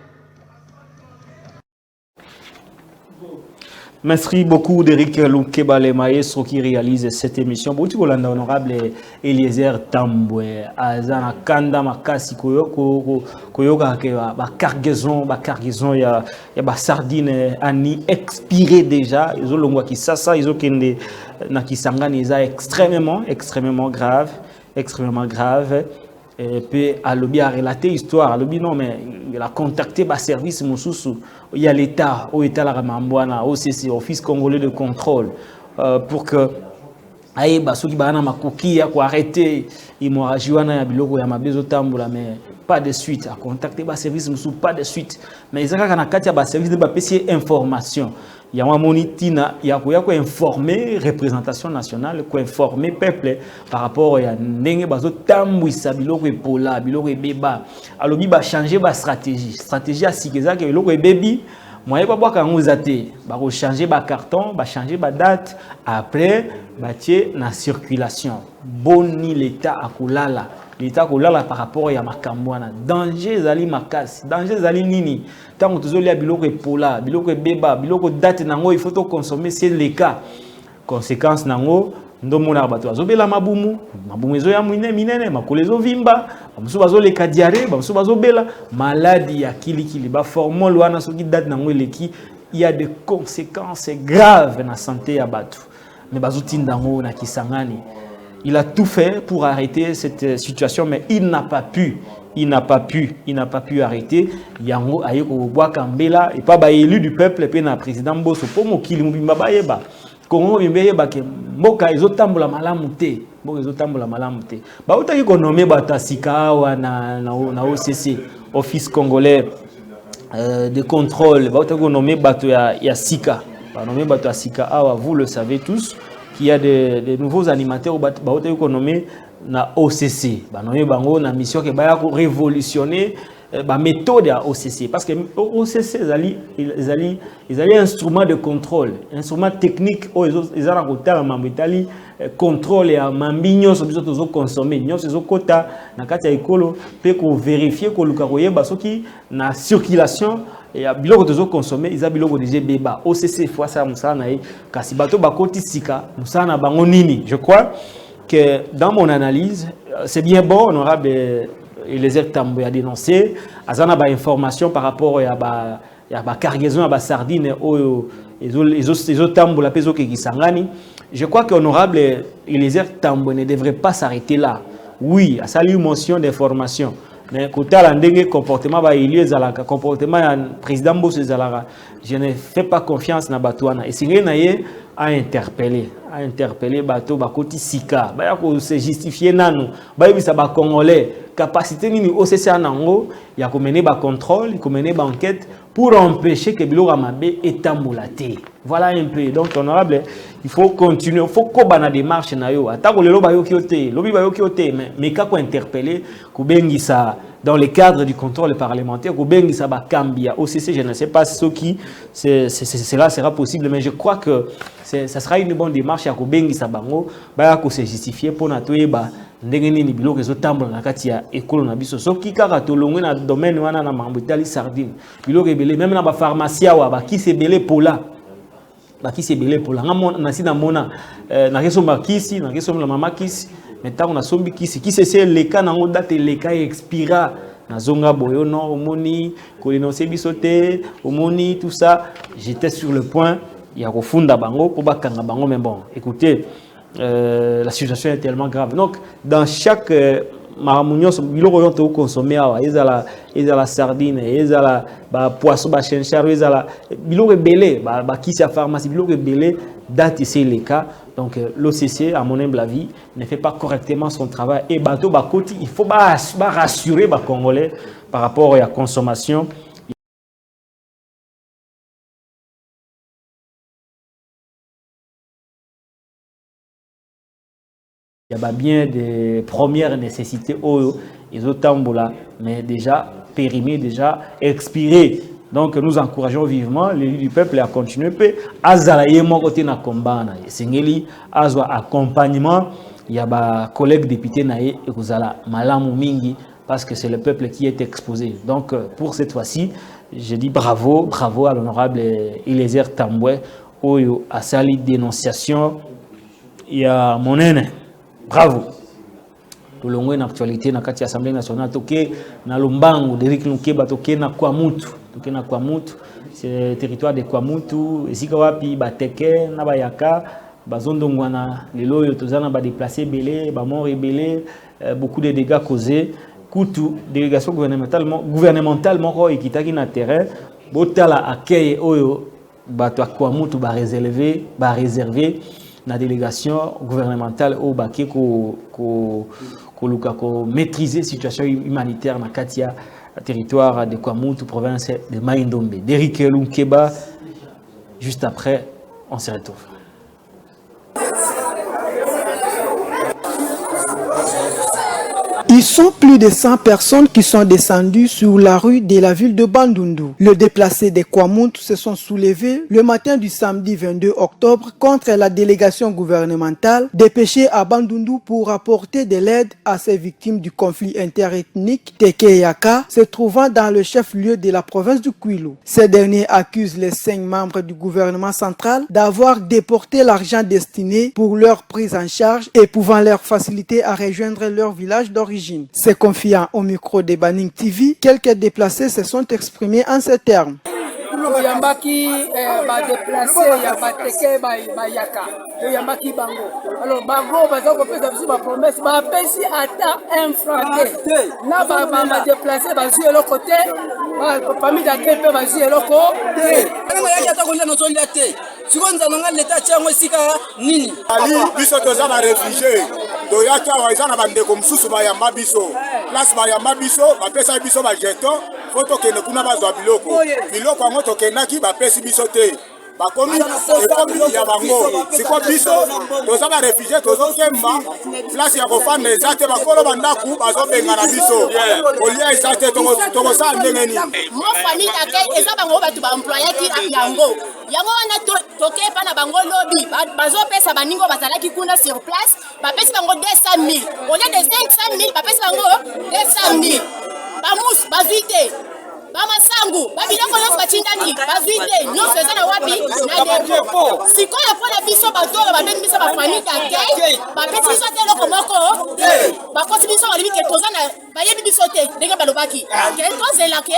Merci beaucoup d'Éric Loukeba, le maestro qui réalise cette émission. Beaucoup de honorable Eliezer Tambwe, Azana Kanda Makasi Koyoka ba cargaison ya ba sardine ani expiré déjà. Ils ont longwa ki sasa, ils ont kende na kisangani za extrêmement grave. Et puis Alobi a relaté l'histoire. Alobi non, mais il a contacté le service Moussoussou. Il y a l'État, au État la Ramambouana, OCC, Office congolais de contrôle, pour que aïe ceux qui bana makoki ya ko arrêter hémorragie wana ya biloko ya mabezo tambola, mais pas de suite. A contacté le service Moussou, pas de suite. Mais ils ont kati ya service de PC information. Il y a un monitina, il y a quoi informer représentation nationale, quoi informer peuple par rapport à n'engue bazo tambouisa biloko epola, biloko ebeba. Alors bi ba changer ba stratégie à sikeza que biloko ebebi, moyen pas boire quand vous ate, ba changer ba carton, ba changer ba date, après ba tie na circulation. Boni l'état akulala. L'État kolala par rapport à makamwana. Danger zali makasi, danger zali nini. Tant que tu as biloko epola, biloko beba, biloko date nango, il faut to consommer, c'est le cas. Conséquence nango, ndomona bato azobela mabumu ezo ya minene, makolo ezo vimba, bamusu bazo leka diarrhée, bamusu bazo bela maladie ya kilikili, ba formol wana soki date nango eleki, il y a des conséquences graves na santé ya bato. Mais bazo tindango na Kisangani. Il a tout fait pour arrêter cette situation, mais il n'a pas pu. Il n'a pas pu arrêter. Yango ayeko Bouakambela et pas élu du peuple et puis na président Bosso pour mokili mubimba bayeba. Kongo bimbeyeba ke mboka ezotambola malamu te. Mboka ezotambola malamu te. Ba utaki ko nommer batasika wa na OCC, Office congolais de contrôle. Ba utaki ko nommer bato ya Sika. Ba nommer bato ya Sika awa, vous le savez tous. Qu'il y a des nouveaux animateurs au nommé na OCC. Nommé bango na mission qui va révolutionner la méthode à OCC parce que OCC ils allaient instrument de contrôle, instrument technique ils ont côté mamitali contrôle et mambinyo so biso tozo consommer nyo so kota na kati ya ekolo pe ko vérifier ko luka koyeba soki na circulation et à biloko tozo consommer ils a biloko déjà beba OCC fois ça musana kasi bato bakoti sika musana bango nini. Je crois que dans mon analyse c'est bien bon, honorable Eliezer Tambwe a dénoncé azana ba information par rapport à ba cargaison à ba sardine oyo ezo tambola pezo ke Kisangani. Je crois qu'honorable Eliezer Tambwe ne devrait pas s'arrêter là. Oui, à sa motion d'information. Mais côté à l'ending comportement ba élu ezalaka comportement ya président Bosso ezalaka, je ne fais pas confiance na batouana et singé naye a interpellé bato bakoti sika ba ya ko se justifier nanu ba yebisa ba congolais capacité nini OCC nango ya ko mener ba contrôle, ko mener ba enquête pour empêcher que biloko mabe etambola te. Voilà un peu. Donc honorable, il faut continuer, il faut qu'on ait des démarches na yo. Atako lelo ba yo kiote, lobi ba yo kiote, mais ka ko interpeller ko bengi ça dans le cadre du contrôle parlementaire, ko bengi ça ba Kambia OCC, je ne sais pas ce qui cela sera possible, mais je crois que ça sera une bonne démarche ya ko bengi ça bango ba ko se justifier pour na toyeba ndenge nini biloko ezotambola na kati ya ekolo na biso soki kaka tolongwe na domaine wana na mambo itali sardine biloko ebele même na ba pharmacie wa ba kisi ebele pola bakisi ebele pola na sina mona na keso makisi na keso la mama kisi Maintenant on a sombi qui c'est le cas nango date le cas expira na zonga boyo non omoni kolinonse bisote omoni tout ça. J'étais sur le point il y a refunda bango pour bakanga bango mais bon écoutez la situation est tellement grave. Donc dans chaque maramunios biloko yo to consommer awa ezala sardine ezala ba poisson ba chencharo ezala biloko ebele ba kisi à pharmacie biloko ebele date c'est le cas. Donc l'OCC à mon humble avis ne fait pas correctement son travail et bateau ba koti il faut rassurer ba congolais par rapport à la consommation. Il y a bien des premières nécessités ils ont mais déjà périmé, déjà expiré. Donc nous encourageons vivement l'élu du peuple à continuer. Azalaye mon côté na combat na sengeli azwa accompagnement. Il y a des collègues députés nae et kuzala malamu mingi parce que c'est le peuple qui est exposé. Donc pour cette fois-ci, je dis bravo à l'honorable Eliezer Tambwe oyo a sali dénonciation. Il y a mon aîné. Bravo. Tout le monde en actualité dans l'Assemblée nationale, toké na Lumbangu, Derrick Lukeba, toké na Kwamutu, c'est le territoire de Kwamutu, esika wapi bateke na bayaka, bazondongwana lelo yo tozana ba déplacer belé, ba mort belé, beaucoup de dégâts causés. Kutu délégation gouvernementalement ko ekitaki na terrain, botala accueil oyo bato Kwamutu ba réserver la délégation gouvernementale au Baké ko maîtriser la situation humanitaire dans Katia, territoire de Kwamutu, province de Maïndombe. Derrick Lukeba, juste après, on se retrouve. Ils sont plus de 100 personnes qui sont descendues sur la rue de la ville de Bandundu. Les déplacés des Kwamutu se sont soulevés le matin du samedi 22 octobre contre la délégation gouvernementale dépêchée à Bandundu pour apporter de l'aide à ces victimes du conflit interethnique Tekeyaka se trouvant dans le chef-lieu de la province du Kwilu. Ces derniers accusent les 5 membres du gouvernement central d'avoir déporté l'argent destiné pour leur prise en charge et pouvant leur faciliter à rejoindre leur village d'origine. Se confiant au micro de Banning TV, quelques déplacés se sont exprimés en ces termes. Yambaki ba déplacer ya bateke ba yaka yambaki bango alors bango bazako pesa biso ba promesse ba pesi ata un franc na ba déplacer ba zu le côté ba famille d'accueil pe ba zu le côté bango ya ata konza no zonda te sikonza nanga leta chango sika nini ali biso toza ba réfugié to yaka wa izana ba ndeko msusu ba yamba biso place ba yamba biso ba pesa biso ba jeton foto kene kuna bazwa biloko ango tokendaki bapesi biso te bakomi ekomi ya bango siko biso toza ba réfugié tozokemba place ya kofanda eza te bakolo bandaku bazobengana biso kolia eza te tokosala ndenge nini mo famille d'accueil eza bango bato baemployaki yango wana tokepa na bango lobi bazopesa baningo bazalaki kuna sur place bapesi bango 200 000 au lieu de 500 000 bapesi bango 200 000 bamus bazite Bamasangu, babiloko nyonso bachindani, bazwite nyonso eza na wapi na depo. Sikoyo mpona biso batolo babengi biso bafamille d'accueil, bapesi biso te eloko moko te. Bakosi biso balobi ke toza na bayebi biso te ndenge balobaki. Ke tozelake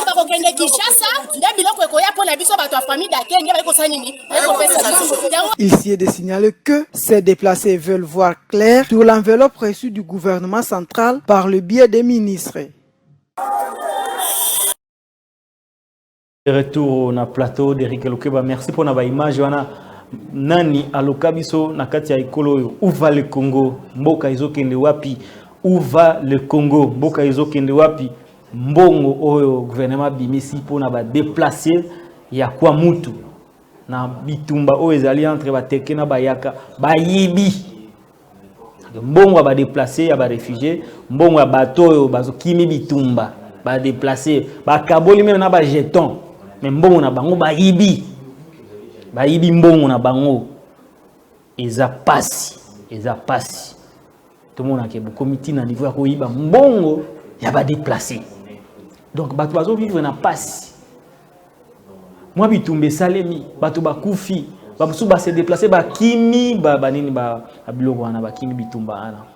bakokende Kinshasa nde biloko ekoya mpona biso bato ya famille d'accueil nge bayekosala nini bayekopesa biso. Il s'y est de signaler que ces déplacés veulent voir clair sur l'enveloppe reçue du gouvernement central par le biais des ministres. Retour na plateau d'Eric Lukeba. Merci pour la image. Nani alokabiso na kati ya ekolo où va le Congo? Mboka izokende wapi? Où va le Congo? Mboka izokende wapi? Mbongo oyo gouvernement bimisi pour na ba déplacer ya Kwamutu na bitumba oyo ezali entre bateke na bayaka bayibi. Mbongo ba déplacer ya ba réfugiés, mbongo ya bato oyo bazokimi bitumba ba déplacer, ba kaboli même na ba jeton. Mais mbongo na bango bayibi mbongo na bango eza pasi tout le monde a ke comité na niveau ya koyiba mbongo ya ba déplacer. Donc bato bazo vivre na pasi moi bitumbe salemi bato bakufi bamusu ba se déplacer ba kimi ba nini ba biloko wana ba kimi bitumba ana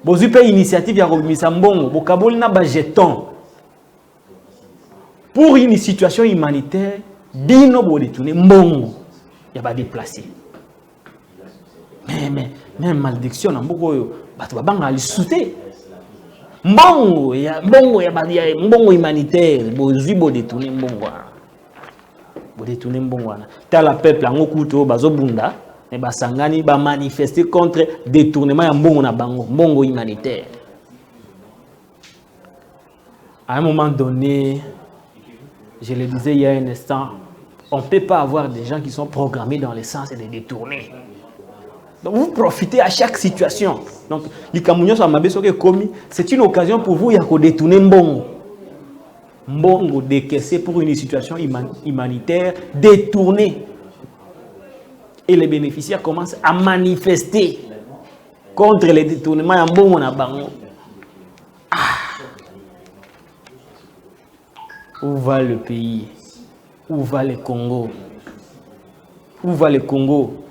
bozu pe initiative ya komisa mbongo bokaboli na ba jeton pour une situation humanitaire bino bo détourner mbongo ya ba déplacer mais malédiction na mboko oyo bato babanga alisute mbongo ya mbongo humanitaire bozu bo détourner mbongo bo détourner mbongo wana tala peuple ango kuto bazobunda mais basangani ba manifester contre détournement ya mbongo na bango mbongo humanitaire. À un moment donné, je le disais il y a un instant, on ne peut pas avoir des gens qui sont programmés dans le sens de les détourner. Donc vous profitez à chaque situation. Donc c'est une occasion pour vous de détourner mbongo. Mbongo décaissé pour une situation humanitaire détournée. Et les bénéficiaires commencent à manifester contre les détournements en mbongo na bango. Où va le pays? Où va le Congo? Où va le Congo?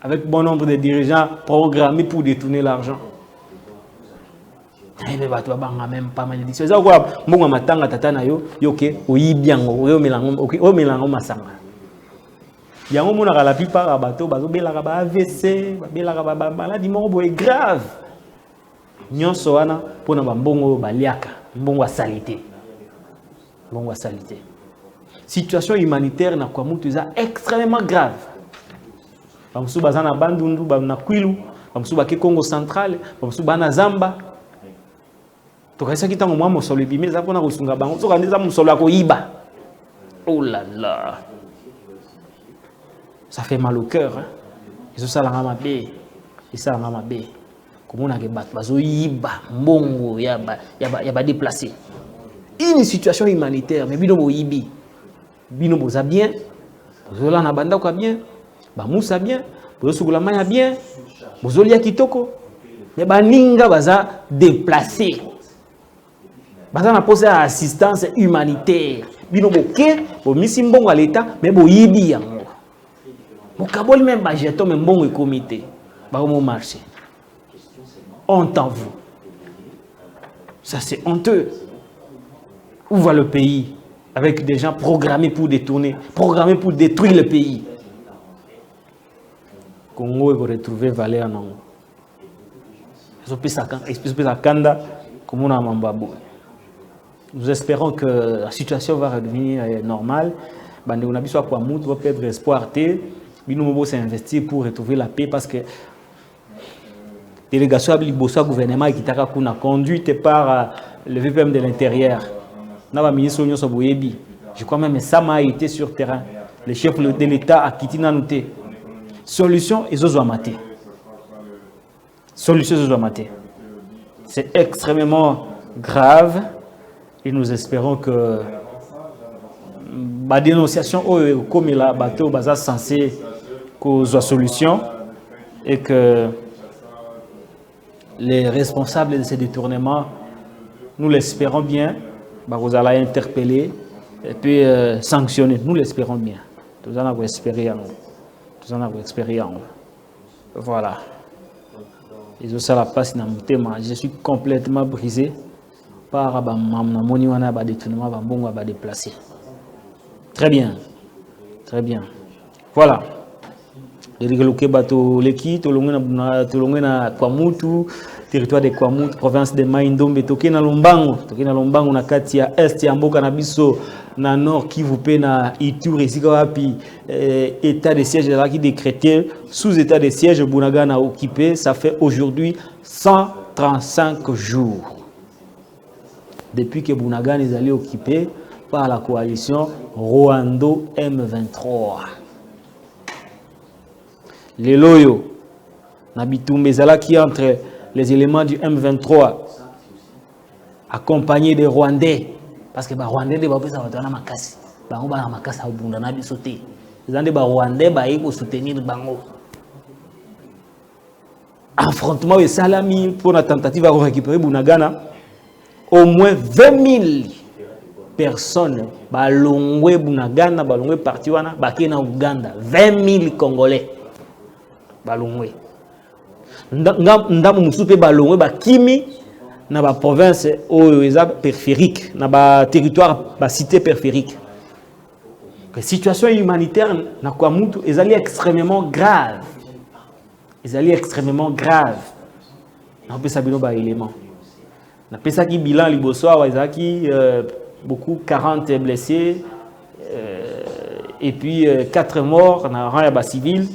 Avec bon nombre de dirigeants programmés pour détourner l'argent. Mais bato banga même pas malédiction. Ça quoi mbongo matanga tata na yo yoke oyibiango yo melango masanga. Yango mona la plupart bato bazo belaka ba AVC, ba belaka ba maladie moko boye grave. Nyonso wana pona ba mbongo baliaka, mbongo salité. Mbongo salité. Situation humanitaire na kwa mutu za extrêmement grave. Bamusu bazana bandundu na Kwilu, bamusu ba Congo central, bamusu bana Zamba. Tokasa kitango mwa mosolo bimé za pona kosunga bango, soka ndiza mosolo ko yiba. Oh là là. Ça fait mal au cœur. Hein? Et ça la ramabé. Et ça la ramabé. Comment on a battu bazo yiba mbongo ya ba déplacé. Une situation humanitaire mais bino bo yibi. Bino boza bien. Bozo la na banda kwa bien. Ba musa bien. Bozo sugula maya bien. Bozo lia kitoko. Mais ba ninga baza déplacé. Baza na pose assistance humanitaire. Bino boke bo misi mbongo à l'état mais bo yibi yango. Bokaboli même ba jeton mais mbongo e comité. Ba au marché. Honte en vous. Ça c'est honteux. Où va le pays avec des gens programmés pour détourner, programmés pour détruire le pays? Congo va retrouver Valère Nango. Nous espérons que la situation va redevenir normale. On a besoin de perdre espoir. Nous s'investir pour retrouver la paix parce que la délégation du gouvernement qui a conduite par le VPM de l'Intérieur. Je crois même que ça m'a été sur terrain. Le chef de l'État a quitté Nanoute. Solution, ils ont maté. Solution, ils ont maté. C'est extrêmement grave et nous espérons que la dénonciation comme la bateau est censé causer solution et que les responsables de ces détournements, nous l'espérons bien, vous allez interpeller et puis sanctionner. Nous l'espérons bien. Nous en avons expérience. Nous en avons expérience. Voilà. Et ça la passe dans mon thème. Je suis complètement brisé par le détournement de déplacer. Très bien. Très bien. Voilà. Territoire de Kwamutu, province de Maïndombe, toke na Lombango na kati ya est ya mboka na biso na nord Kivu pe na Ituri esika wapi état de siège là qui décrété sous état de siège Bunagana occupé, ça fait aujourd'hui 135 jours depuis que Bunagana est allé occupé par la coalition Rwando M23. Les loyaux na bitumbe zala qui entre les éléments du M23 accompagnés des Rwandais parce que les Rwandais ne peuvent pas makasi bango ba makasi abunda na biso te ezande ba Rwandais ba yiko soutenir bango affrontement et salami pour la tentative de récupérer Bunagana au moins 20 000 personnes balongwe Bunagana, balongwe parti wana, baki na Uganda, 20 000 Congolais balongwe. Ndamu musupe balongwe bakimi na ba province oyo eza périphérique, na ba territoire ba cité périphérique. La situation humanitaire na kwa mutu ezali extrêmement grave. Ezali extrêmement grave. Na pesa bino ba élément. Na pesa ki bilan liboso wa ezaki beaucoup 40 blessés et puis 4 morts na rang ya ba civil.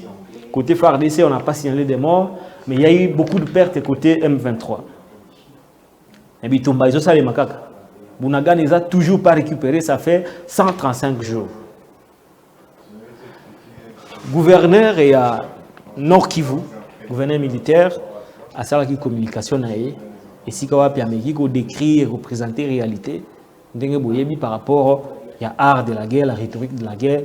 Côté FARDC, on n'a pas signalé des morts, mais il y a eu beaucoup de pertes côté M23. Et puis Tumba iso sale makaka. Bunagana n'a toujours pas récupéré, ça fait 135 jours. Gouverneur et à Nord Kivu, gouverneur militaire, à ça qui communication naé, et si kawa piameki ko décrire, représenter réalité, ndenge boyebi par rapport il y a art de la guerre, la rhétorique de la guerre,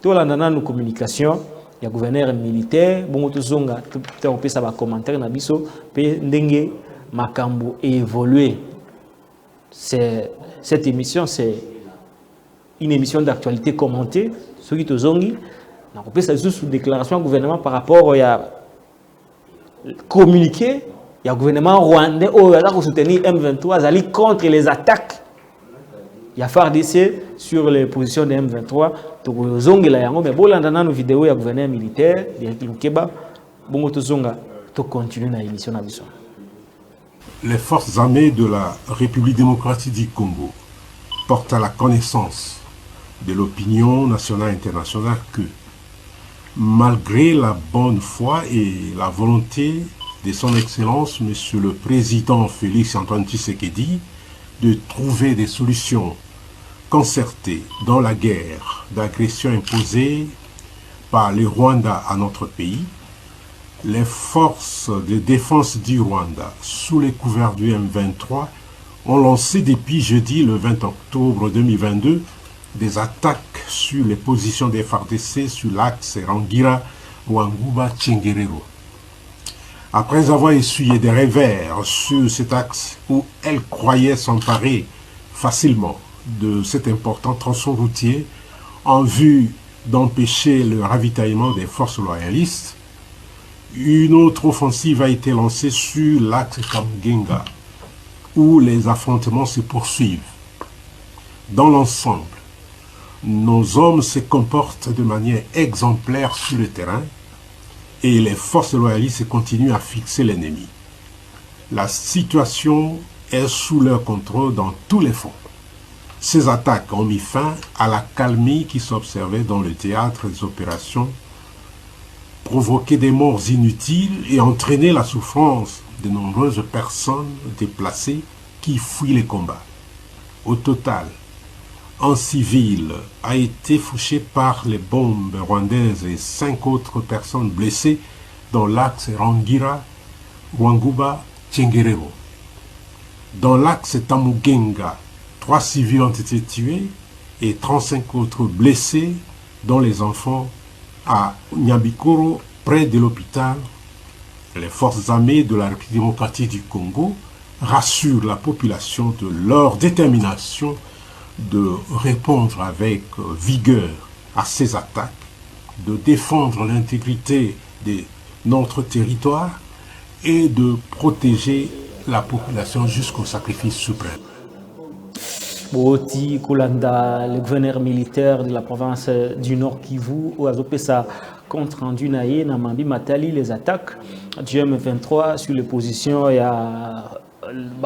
tout l'andana nos communications, il y a gouverneur militaire, bon to zonga, tout on peut ça va commentaire na biso, pe ndenge makambo évoluer. Cette émission c'est une émission d'actualité commentée, ceux qui te zongi on peut ça sous déclaration du gouvernement par rapport à communiqué, il y a le gouvernement rwandais qui soutenir M23 aller contre les attaques. Il y a FARDC sur les positions de M23. Donc zongi la yango mais bolanda na nos vidéos ya gouverneur militaire de Lukeba bongo to zonga to continuer na émission na biso. Les forces armées de la République démocratique du Congo portent à la connaissance de l'opinion nationale et internationale que malgré la bonne foi et la volonté de son Excellence, Monsieur le Président Félix Antoine Tshisekedi, de trouver des solutions concertées dans la guerre d'agression imposée par le Rwanda à notre pays, les forces de défense du Rwanda, sous les couverts du M23, ont lancé depuis jeudi le 20 octobre 2022 des attaques sur les positions des FARDC sur l'axe Rangira-Wanguba-Tchengerero. Après avoir essuyé des revers sur cet axe où elles croyaient s'emparer facilement de cet important tronçon routier en vue d'empêcher le ravitaillement des forces loyalistes, une autre offensive a été lancée sur l'axe Kamgenga où les affrontements se poursuivent. Dans l'ensemble, nos hommes se comportent de manière exemplaire sur le terrain et les forces loyalistes continuent à fixer l'ennemi. La situation est sous leur contrôle dans tous les fronts. Ces attaques ont mis fin à la calmie qui s'observait dans le théâtre des opérations, provoqué des morts inutiles et entraîné la souffrance de nombreuses personnes déplacées qui fuient les combats. Au total, un civil a été fouché par les bombes rwandaises et 5 autres personnes blessées dans l'axe Rangira-Wanguba-Tchengerero. Dans l'axe Tamugenga, 3 civils ont été tués et 35 autres blessés, dont les enfants à Nyabikoro, près de l'hôpital. Les forces armées de la République démocratique du Congo rassurent la population de leur détermination de répondre avec vigueur à ces attaques, de défendre l'intégrité de notre territoire et de protéger la population jusqu'au sacrifice suprême. Boti Kolanda, le gouverneur militaire de la province du Nord Kivu, où Azopesa compte rendu naïe, Namambi Matali, les attaques du M23 sur les positions et à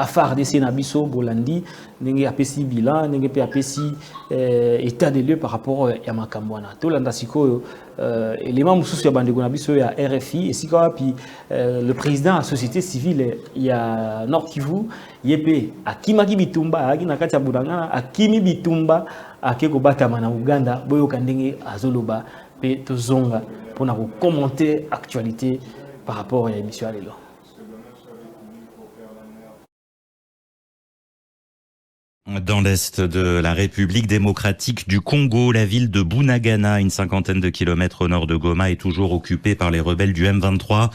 FARDC Nabiso, Bolandi, n'engé apesi bilan, n'engé apesi état des lieux par rapport à Makambwana. Tout l'andasiko, les membres sous Bandego Nabiso, il y a RFI, et si puis le président de la société civile, il y a Nord Kivu, Yepe, Akimaki Bitumba, Akinakacha Budanga, Akimi Bitumba, Akeko Batama na Uganda, Boyo Kandenge, Azoloba, Pe Tozonga, pour nous commenter l'actualité par rapport à l'émission Alelo. Dans l'est de la République démocratique du Congo, la ville de Bunagana, une cinquantaine de kilomètres au nord de Goma, est toujours occupée par les rebelles du M23.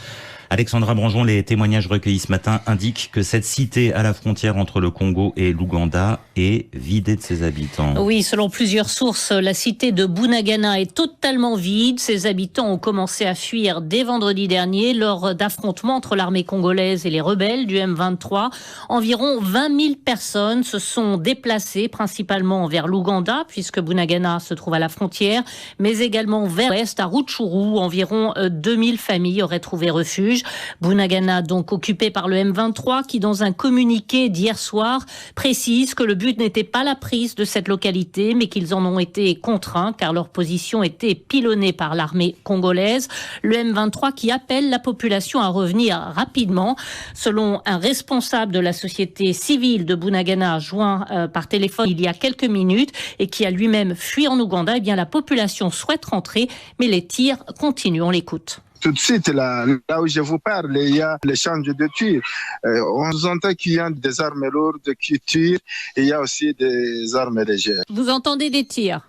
Alexandra Branjon, les témoignages recueillis ce matin indiquent que cette cité à la frontière entre le Congo et l'Ouganda est vidée de ses habitants. Oui, selon plusieurs sources, la cité de Bunagana est totalement vide. Ses habitants ont commencé à fuir dès vendredi dernier lors d'affrontements entre l'armée congolaise et les rebelles du M23. Environ 20 000 personnes se sont déplacées principalement vers l'Ouganda, puisque Bunagana se trouve à la frontière, mais également vers l'ouest, à Rutshuru. Environ 2000 familles auraient trouvé refuge. Bunagana, donc occupé par le M23, qui dans un communiqué d'hier soir précise que le but n'était pas la prise de cette localité, mais qu'ils en ont été contraints car leur position était pilonnée par l'armée congolaise. Le M23 qui appelle la population à revenir rapidement. Selon un responsable de la société civile de Bunagana, joint par téléphone il y a quelques minutes et qui a lui-même fui en Ouganda, eh bien la population souhaite rentrer, mais les tirs continuent. On l'écoute. Tout de suite, là où je vous parle, il y a l'échange de tirs. On entend qu'il y a des armes lourdes qui tirent et il y a aussi des armes légères. Vous entendez des tirs?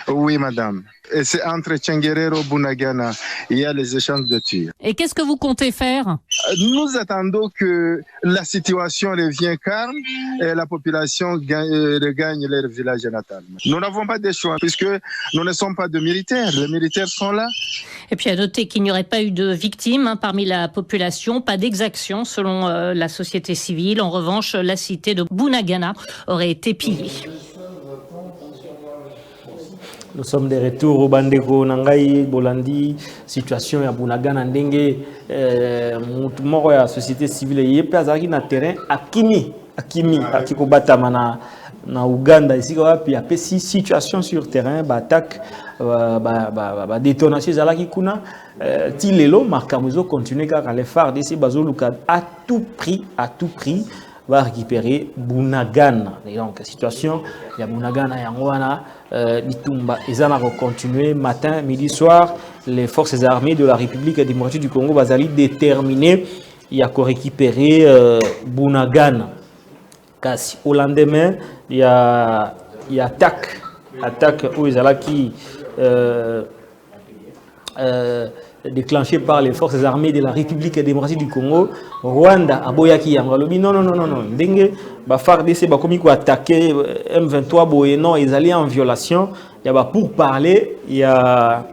Oui, madame. Et c'est entre Tchenguerero et Bunagana. Il y a les échanges de tirs. Et qu'est-ce que vous comptez faire? Nous attendons que la situation devienne calme et la population regagne leur village natal. Nous n'avons pas de choix puisque nous ne sommes pas de militaires. Les militaires sont là. Et puis à noter qu'il n'y aurait pas eu de victimes parmi la population, pas d'exactions selon la société civile. En revanche, la cité de Bunagana aurait été pillée. Nous sommes de retour au Bandeko Nangai, Bolandi, situation ya Bunagana ndenge moko ya société civile yepe azaki na terrain akimi akikobatama na Uganda ici wapi apesi situation sur terrain ba attaque ba détonation zalaki kuna ti lelo makamuzo continuer kaka les FARDC bazoluka à tout prix va récupérer Bunagana. Et donc, la situation, il y a Bunagana et Angwana, Bitumba, et ça va continuer matin, midi, soir. Les forces armées de la République démocratique du Congo vont aller déterminer, il y a qu'à récupérer Bunagana. Kasi, au lendemain, il y a attaque aux Izalaki déclenché par les forces armées de la République démocratique du Congo. Rwanda aboyaki yangalobi non ndenge ba FARDC ba komi ko attaquer M23 boye non ils allaient en violation. Il y a pour parler il y a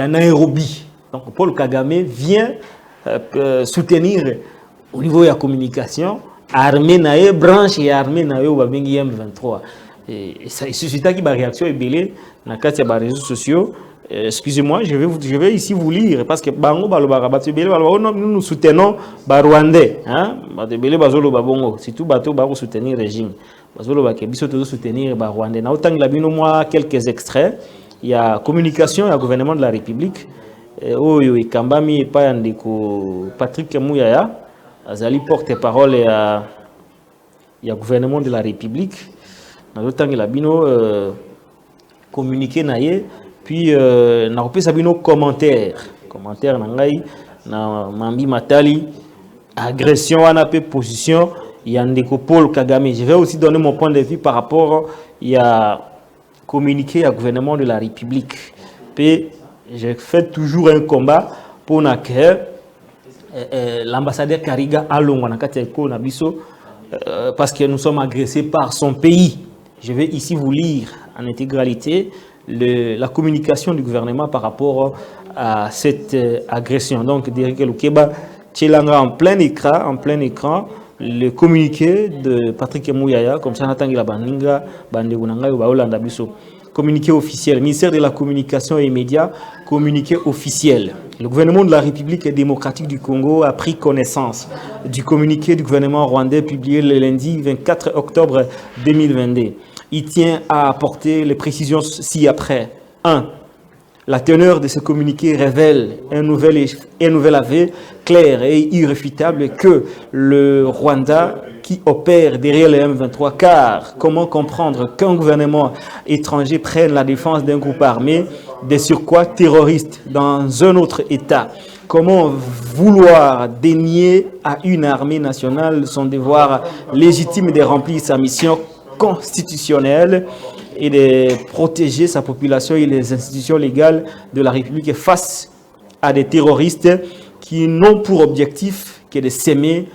Nairobi. Donc Paul Kagame vient soutenir au niveau de la communication armée nae branche et armée nae ba bengi M23 et ça suscita qui ba réaction ebele na kati ya ba réseaux sociaux. Excusez-moi, je vais ici vous lire parce que bango balobaka batebele balobaka nous soutenons ba Rwandais hein batebele bazoloba bongo surtout bato ba soutenir régime bazoloba ke biso to soutenir ba Rwandais na autant la bino moi quelques extraits il y a communication ya gouvernement de la République oyo ikambami pa ndeko Patrick Muyaya azali porte-parole ya gouvernement de la République na autant la bino communiquer naie. Puis, na repris abino commentaire nangai na Mambi Matali agression wana pe position ya ndeko Paul Kagame. Je vais aussi donner mon point de vue par rapport à communiquer au gouvernement de la République. Puis je fais toujours un combat pour que l'ambassadeur Kariga alonga na kati ko na biso parce que nous sommes agressés par son pays. Je vais ici vous lire en intégralité la communication du gouvernement par rapport à cette agression. Donc, Derek Lukeba, Tchelanga en plein écran, le communiqué de Patrick Mouyaya, comme ça, Natangi la Baninga, Bandegunanga, Baolanda Biso. Communiqué officiel, ministère de la Communication et Médias, communiqué officiel. Le gouvernement de la République démocratique du Congo a pris connaissance du communiqué du gouvernement rwandais publié le lundi 24 octobre 2022. Il tient à apporter les précisions ci-après. 1. La teneur de ce communiqué révèle un nouvel aveu clair et irréfutable que le Rwanda qui opère derrière le M23, car comment comprendre qu'un gouvernement étranger prenne la défense d'un groupe armé, des surcroît terroristes dans un autre État? Comment vouloir dénier à une armée nationale son devoir légitime de remplir sa mission constitutionnelle et de protéger sa population et les institutions légales de la République face à des terroristes qui n'ont pour objectif que de s'aimer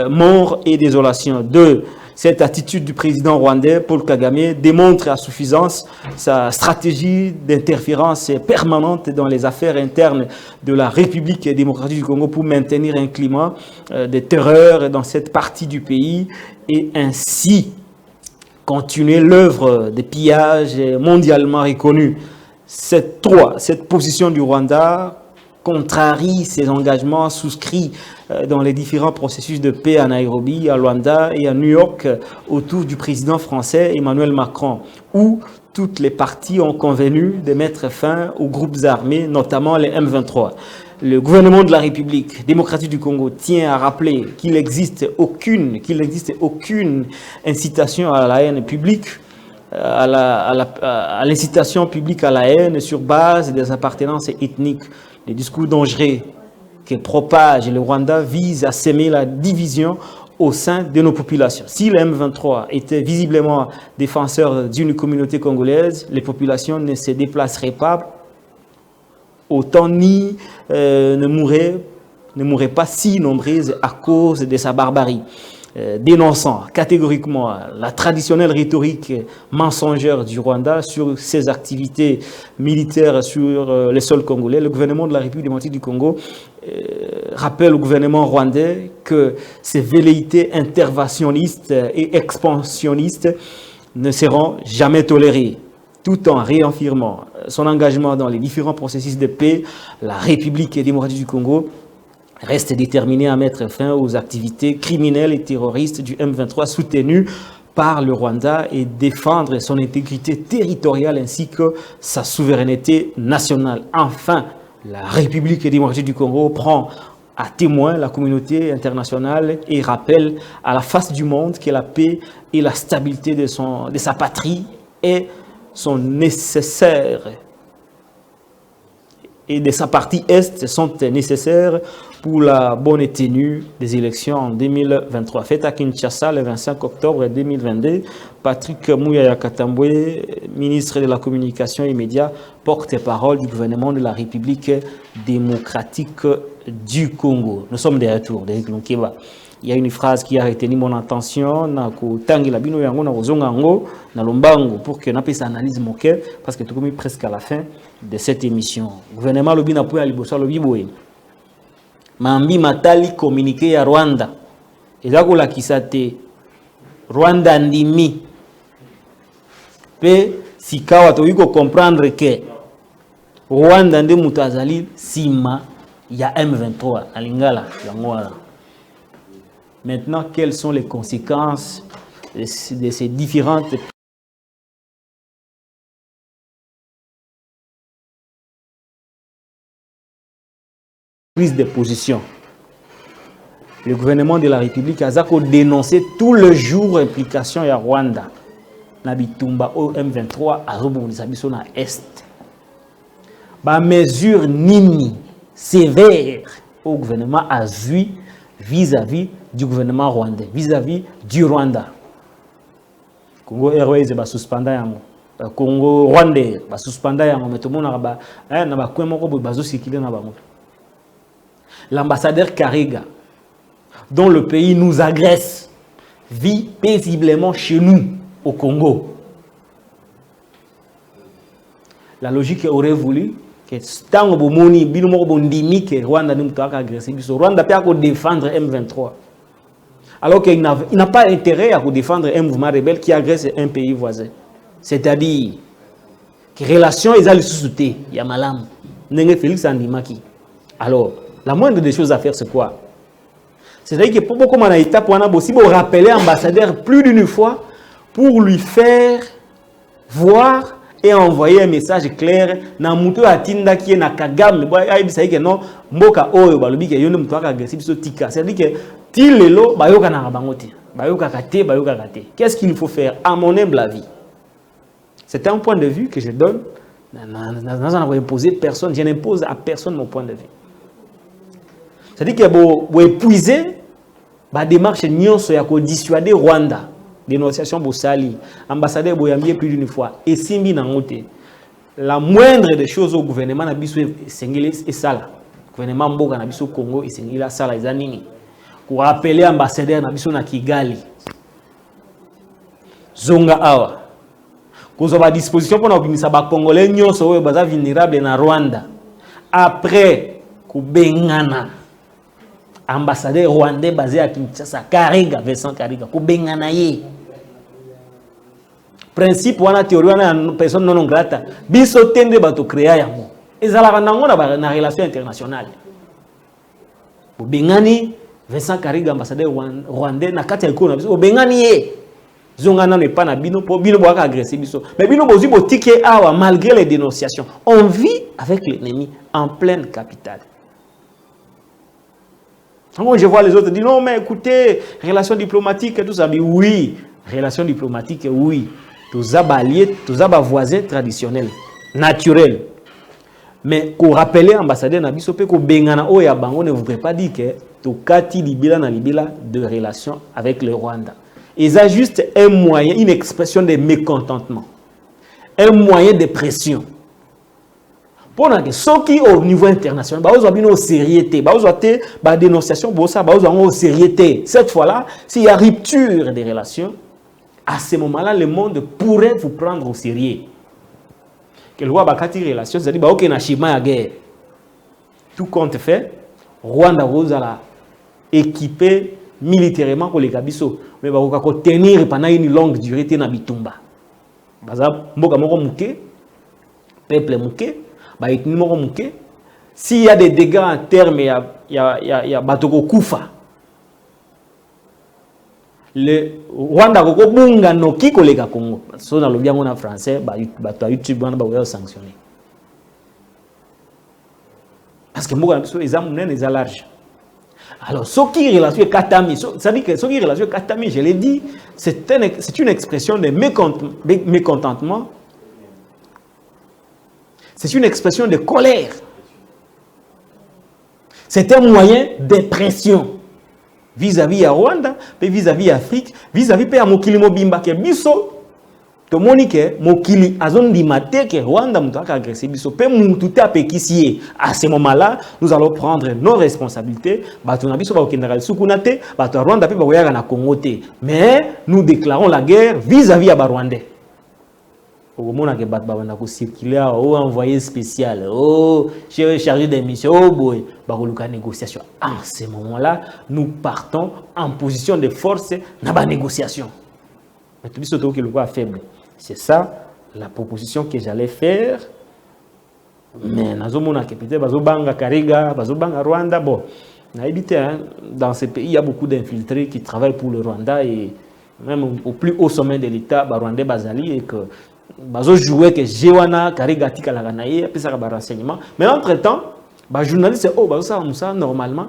mort et désolation. 2. Cette attitude du président rwandais, Paul Kagame, démontre à suffisance sa stratégie d'interférence permanente dans les affaires internes de la République démocratique du Congo pour maintenir un climat de terreur dans cette partie du pays et ainsi continuer l'œuvre de pillage mondialement reconnue. 3. Cette position du Rwanda contrarie ses engagements souscrits dans les différents processus de paix à Nairobi, à Luanda et à New York autour du président français Emmanuel Macron, où toutes les parties ont convenu de mettre fin aux groupes armés, notamment les M23. Le gouvernement de la République démocratique du Congo tient à rappeler qu'il n'existe aucune incitation à la haine publique, à l'incitation publique à la haine sur base des appartenances ethniques. Les discours dangereux que propage le Rwanda visent à semer la division au sein de nos populations. Si le M23 était visiblement défenseur d'une communauté congolaise, les populations ne se déplaceraient pas autant ni ne mourraient pas si nombreuses à cause de sa barbarie. Dénonçant catégoriquement la traditionnelle rhétorique mensongère du Rwanda sur ses activités militaires sur le sol congolais, le gouvernement de la République démocratique du Congo rappelle au gouvernement rwandais que ses velléités interventionnistes et expansionnistes ne seront jamais tolérées. Tout en réaffirmant son engagement dans les différents processus de paix, la République démocratique du Congo reste déterminé à mettre fin aux activités criminelles et terroristes du M23 soutenues par le Rwanda et défendre son intégrité territoriale ainsi que sa souveraineté nationale. Enfin, la République démocratique du Congo prend à témoin la communauté internationale et rappelle à la face du monde que la paix et la stabilité de sa patrie sont nécessaires et de sa partie Est sont nécessaires pour la bonne tenue des élections en 2023. Faites à Kinshasa le 25 octobre 2022, Patrick Muyaya Katambwe, ministre de la Communication et Médias, porte-parole du gouvernement de la République démocratique du Congo. Nous sommes de retour, d'Éric Lunkeba. Il y a une phrase qui a retenu mon attention, pour que nous puissions analyser mon cœur, parce que nous sommes presque à la fin de cette émission. Le gouvernement lobi na pouya liboso lobi boye. Mambi matali communiqué à Rwanda. Eza ko lakisa te Rwanda ndimi. Pe sikawa to yiko comprendre que Rwanda nde mutu azali sima ya M23 na lingala yango wana. Maintenant, quelles sont les conséquences de ces différentes prises de position? Le gouvernement de la République a dénoncé tout le jour l'implication de Rwanda. Nabitumba au M23 à Robonisabiso na Est. Ba mesure nini sévère au gouvernement a vu vis-à-vis du gouvernement rwandais, vis-à-vis du Rwanda. Congo Airways va suspendre yango. Congo Rwandais va suspendre yango. Mais tout le monde na ba kwemo ko bazo circuler na bango. L'ambassadeur Kariga, dont le pays nous agresse, vit paisiblement chez nous au Congo. La logique aurait voulu que tant que Moni Bilmo Bondimi que Rwanda ne peut pas agresser, Rwanda peut défendre M23. Alors qu'il n'a pas intérêt à défendre un mouvement rebelle qui agresse un pays voisin. C'est-à-dire que les relations sont sous-souté, il y a malam. N'est-ce Félix Andimaki. Alors, la moindre des choses à faire, c'est quoi? C'est-à-dire que pour beaucoup de étape, on a possible de rappeler l'ambassadeur plus d'une fois pour lui faire voir et envoyer un message clair na muto atinda qui est na Kagame boy ça que non mboka oyo balobi ke yone muto agressif so tika c'est à dire que tilelo bayoka na bango te bayoka kate qu'est-ce qu'il faut faire à mon humble avis? C'est un point de vue que je donne sans imposer personne, je n'impose à personne mon point de vue. C'est-à-dire que vous épuisez la démarche nyonso ya ko dissuader Rwanda. Dénonciation Boussali, ambassadeur Boyambier plus d'une fois, et Simbi Nangote. La moindre des choses au gouvernement n'a pas et ça là. gouvernement mboka na biso Congo esengila sala eza nini ko rappeler ambassadeur na biso na Kigali zonga awa kozwa ba disposition pour na obimisa ba congolais nyonso oyo baza vulnérable na Rwanda après kubengana ambassadeur rwandais basé à Kinshasa Kariga Vincent Kariga kubengana ye principe wana théorie wana personne non grata biso tende bato créer yango ezalaka nango na relation internationale kubengani Vincent Kariga ambassadeur rwandais na kati ya ikona biso kubengani ye zongana ne pas na bino po bino boaka agresser biso mais bino bozi botike awa malgré les dénonciations on vit avec l'ennemi en pleine capitale. Quand je vois les autres dire non mais écoutez relations diplomatiques et tout ça, oui relations diplomatiques oui tous alliés tous voisins traditionnels naturels mais qu'on rappeler ambassadeur na biso pe ko bengana o ya bango ne voudrait pas dire que to kati libila na libila de relations avec le Rwanda. Ils ont juste un moyen, une expression de mécontentement, un moyen de pression. Pour que ceux qui au niveau international, ils ont une sérieuté, ils ont une dénonciation, ils ont une sérieuté. Cette fois-là, s'il y a rupture des relations, à ce moment-là, le monde pourrait vous prendre au sérieux. Que le roi Bakati relation, c'est-à-dire ok na chima ya guerre. Tout compte fait, Rwanda vous a équipé militairement pour les Kabiso, mais va tenir pendant une longue durée na bitumba. Baza mboka moko muke, peuple muke, ba etni moko muke. S'il y a des dégâts en termes ya batoko kufa. Le Rwanda koko bunga noki koleka Congo. So na lobi yango na français, ba YouTube wana ba oya sanctionner. Parce que mboka biso exam nene eza large. Alors, ce qui est relation Katami, ça dit que ce qui est relation Katami, je l'ai dit, c'est une expression de mécontentement. C'est une expression de colère. C'est un moyen de pression vis-à-vis à Rwanda, puis vis-à-vis Afrique, vis-à-vis de Mokili Mobimba, qui est biso. To monike mokili azondi mate que Rwanda mutaka agressé biso pe mututa pekisié. À ce moment-là, nous allons prendre nos responsabilités. Bato na biso ba okendaka sukunate, bato Rwanda pe ba koyaka na Congo te. Mais nous déclarons la guerre vis-à-vis à Rwandais. Au moment que bato ba na ko circuler au envoyé spécial, oh chargé de mission, oh boy, ba koluka négociation. À ce moment-là, nous partons en position de force na ba négociation. Mais tout ce qui est faible. C'est ça la proposition que j'allais faire. Mais nazomona que peut-être bazobanga Kariga, bazobanga Rwanda, bon, dans ces pays il y a beaucoup d'infiltrés qui travaillent pour le Rwanda et même au plus haut sommet de l'État, Rwandais bazali et que bazo jouer que Jewana Kariga tika la ganaye, après ça ba renseignement. Mais entre-temps, ba journaliste oh bazo ça normalement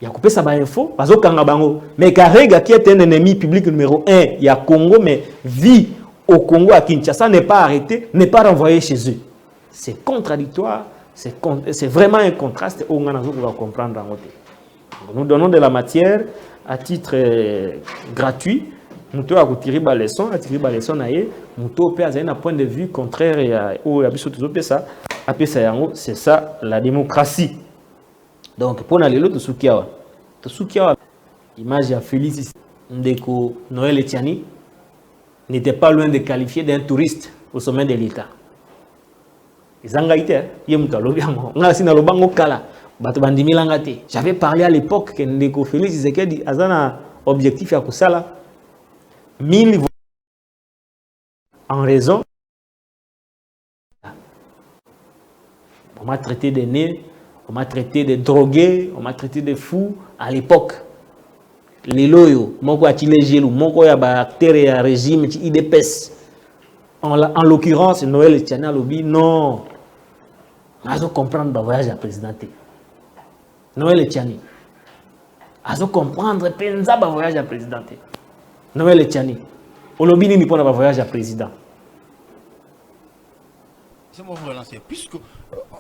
il y a coupé ça info, bazo kanga bango. Mais Kariga qui est un ennemi public numéro 1, il y a Congo mais vit au Congo à Kinshasa n'est pas arrêté, n'est pas renvoyé chez eux. C'est contradictoire, c'est vraiment un contraste au Nganazo qu'on va comprendre en côté. Nous donnons de la matière à titre gratuit. Nous avons tiré la leçon, nous avons un point de vue contraire au c'est ça la démocratie. Donc pour aller l'autre Tsukiawa, image à Félix Ndeko Noël Etiani n'était pas loin de qualifier d'un touriste au sommet de l'État. J'avais parlé à l'époque que Ndeko Félix Tshisekedi a un objectif à Kusala 1000 en raison. On m'a traité de nez, on m'a traité de drogués, on m'a traité de fous à l'époque. Les loyaux, moko atile gelou, moko ya bactéries ya régime IDPS. En l'occurrence, Noël Etiani Alobi, non. Azo comprendre le voyage à présidenter. Noël Etiani. Azo comprendre penza le voyage à présidenter. Noël Etiani. Olobi ni pour le voyage à président. C'est moi vous relancer. Puisque vous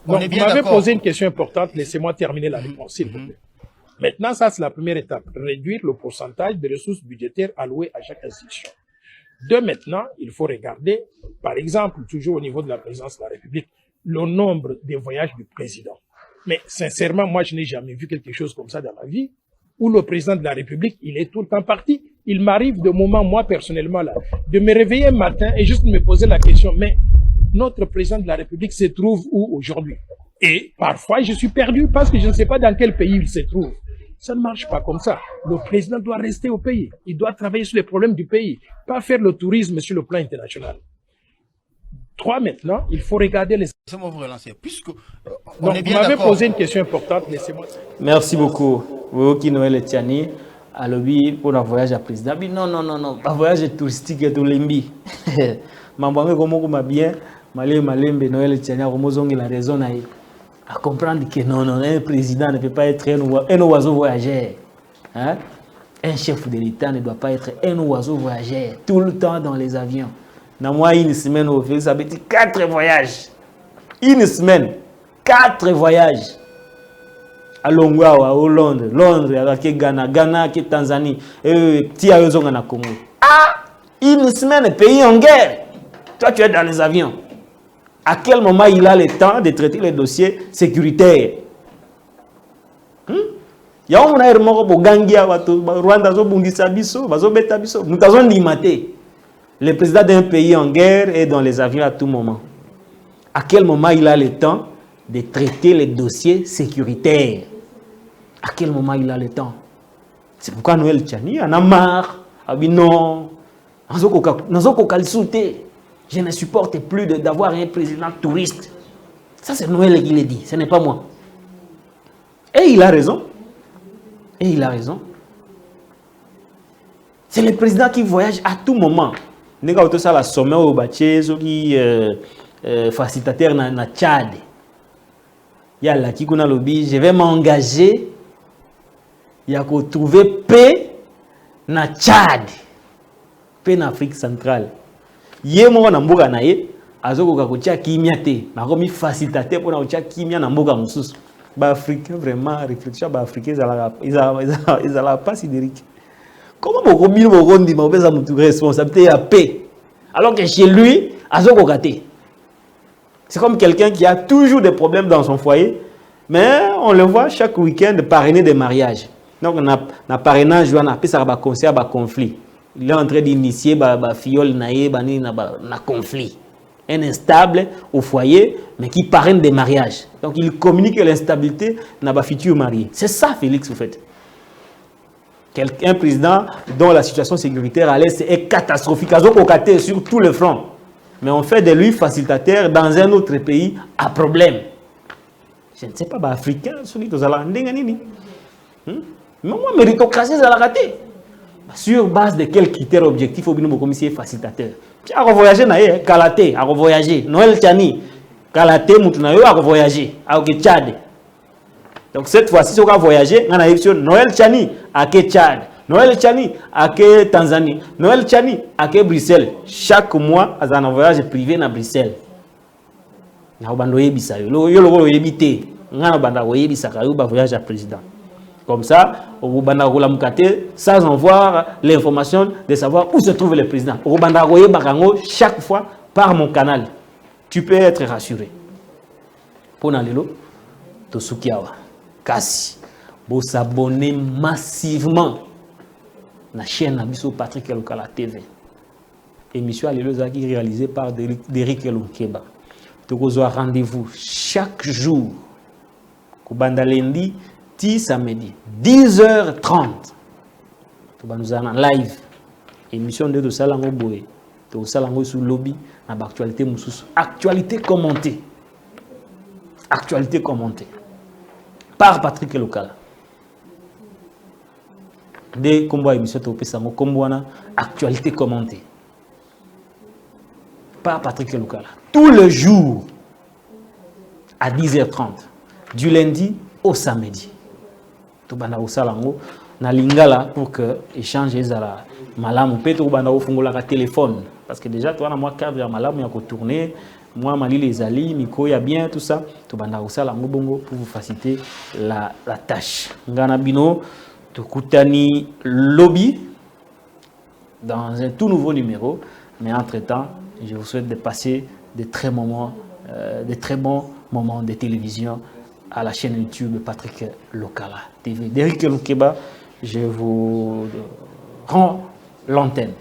m'avez posé une question importante, laissez-moi terminer la réponse, s'il vous plaît. Maintenant, ça c'est la première étape, réduire le pourcentage de ressources budgétaires allouées à chaque institution. De maintenant, il faut regarder, par exemple, toujours au niveau de la présidence de la République, le nombre de voyages du président. Mais sincèrement, moi, je n'ai jamais vu quelque chose comme ça dans ma vie, où le président de la République, il est tout le temps parti. Il m'arrive de moments, moi, personnellement, là, de me réveiller un matin et juste me poser la question, mais notre président de la République se trouve où aujourd'hui? Et parfois, je suis perdu parce que je ne sais pas dans quel pays il se trouve. Ça ne marche pas comme ça. Le président doit rester au pays. Il doit travailler sur les problèmes du pays, pas faire le tourisme sur le plan international. 3 maintenant, il faut regarder les... Laissez-moi vous relancer, puisque Donc, vous m'avez posé une question importante, laissez-moi... Merci beaucoup. Vous qui Noël Etiani, à l'objet pour un voyage à président. Non, un voyage touristique et tout l'imbi. Mambangé comme bien, Malembe Noël Etiani, il a raison à comprendre que non, un président ne peut pas être un oiseau voyageur. Hein? Un chef de l'État ne doit pas être un oiseau voyageur tout le temps dans les avions. Dans moi, une semaine au fait, ça veut dire 4 voyages. Une semaine, 4 voyages. À Longwa, à Hollande, Londres, à Ghana, Ghana, à Tanzanie, et à Congo. Ah! Une semaine, pays en guerre. Toi, tu es dans les avions. À quel moment il a le temps de traiter les dossiers sécuritaires? Il y a un moment où Gangia, Rwanda, Bundisa Biso, Beta Biso. Nous avons dit le président d'un pays en guerre est dans les avions à tout moment. À quel moment il a le temps de traiter les dossiers sécuritaires? À quel moment il a le temps? C'est pourquoi Noël Tchani en a marre. Ah oui, non. Je ne supporte plus d'avoir un président touriste. Ça, c'est Noël qui l'a dit, ce n'est pas moi. Et il a raison. Et il a raison. C'est le président qui voyage à tout moment. Nous avons ça la sommet au Baché, qui facilitateur na Tchad. Il y a là qui a lobby, je vais m'engager. Il y a qu'à trouver paix na Tchad, paix en Afrique centrale. Yé mo na mboka na ye azoko ka kotia kimia te na komi facilitateur pour na kotia kimia na mboka mususu. Ba africain vraiment réflexion ba africain ils ala pas sidérique. Comment boko bino boko ndima obeza mutu responsabilité ya paix alors que chez lui azoko kate. C'est comme quelqu'un qui a toujours des problèmes dans son foyer, mais on le voit chaque week-end parrainer des mariages. Donc on a parrainage on a appelé ça ba concert ba conflit. Il est en train d'initier ba fiole naé na conflit. Un instable au foyer, mais qui parraine des mariages. Donc il communique l'instabilité na ba futur marié. C'est ça Félix au fait. Un président dont la situation sécuritaire à l'Est est catastrophique, sur tout le front. Mais on fait de lui facilitateur dans un autre pays à problème. Je ne sais pas, africain, celui qui est mais moi, méritocratie, ça l'a raté. Sur base de quels critères objectifs au binôme commissaire facilitateur? Tu as revoyagé, Kalaté, a revoyagé. Noël Tchani, Kalaté, Moutunayo, a revoyagé. A Tchad. Donc cette fois-ci, si on a voyagé, on a eu Noël Tchani à Tchad, Noël Tchani à Tanzanie, Noël Tchani à Bruxelles. Chaque mois, on a un voyage privé à Bruxelles. On a un voyage à président. Comme ça, on va sans avoir l'information de savoir où se trouve le président. Chaque fois par mon canal. Tu peux être rassuré. Pour Nalelo, Tosukiawa. Kasi, vous s'abonnez massivement à la chaîne Abisso Patrick Elokala TV. Émission Alléluia réalisée par Derrick Elonkeba. Vous avez rendez-vous chaque jour. Kubanda lundi, 10 samedi, 10h30. Nous allons en live. Émission de Salango Boé. De Salango sous lobby. Actualité Moussous. Actualité commentée. Actualité commentée. Par Patrick Elokala. Dès qu'on voit l'émission Topesango, comme on actualité commentée. Par Patrick Elokala. Tous les jours à 10h30. Du lundi au samedi. Tobana Osalango. Na lingala pour que échange les ala malam peut tobana au fungola ka téléphone parce que déjà toi na moi cadre malam ya ko tourner. Moi, Mali, les alliés, Miko, il y a bien tout ça. Tu vas bongo pour vous faciliter la tâche. Nganabino, Tokutani Lobby, dans un tout nouveau numéro. Mais entre-temps, je vous souhaite de passer de très bons moments de télévision à la chaîne YouTube Patrick Lokala TV. Derrick Lukeba, je vous rends l'antenne.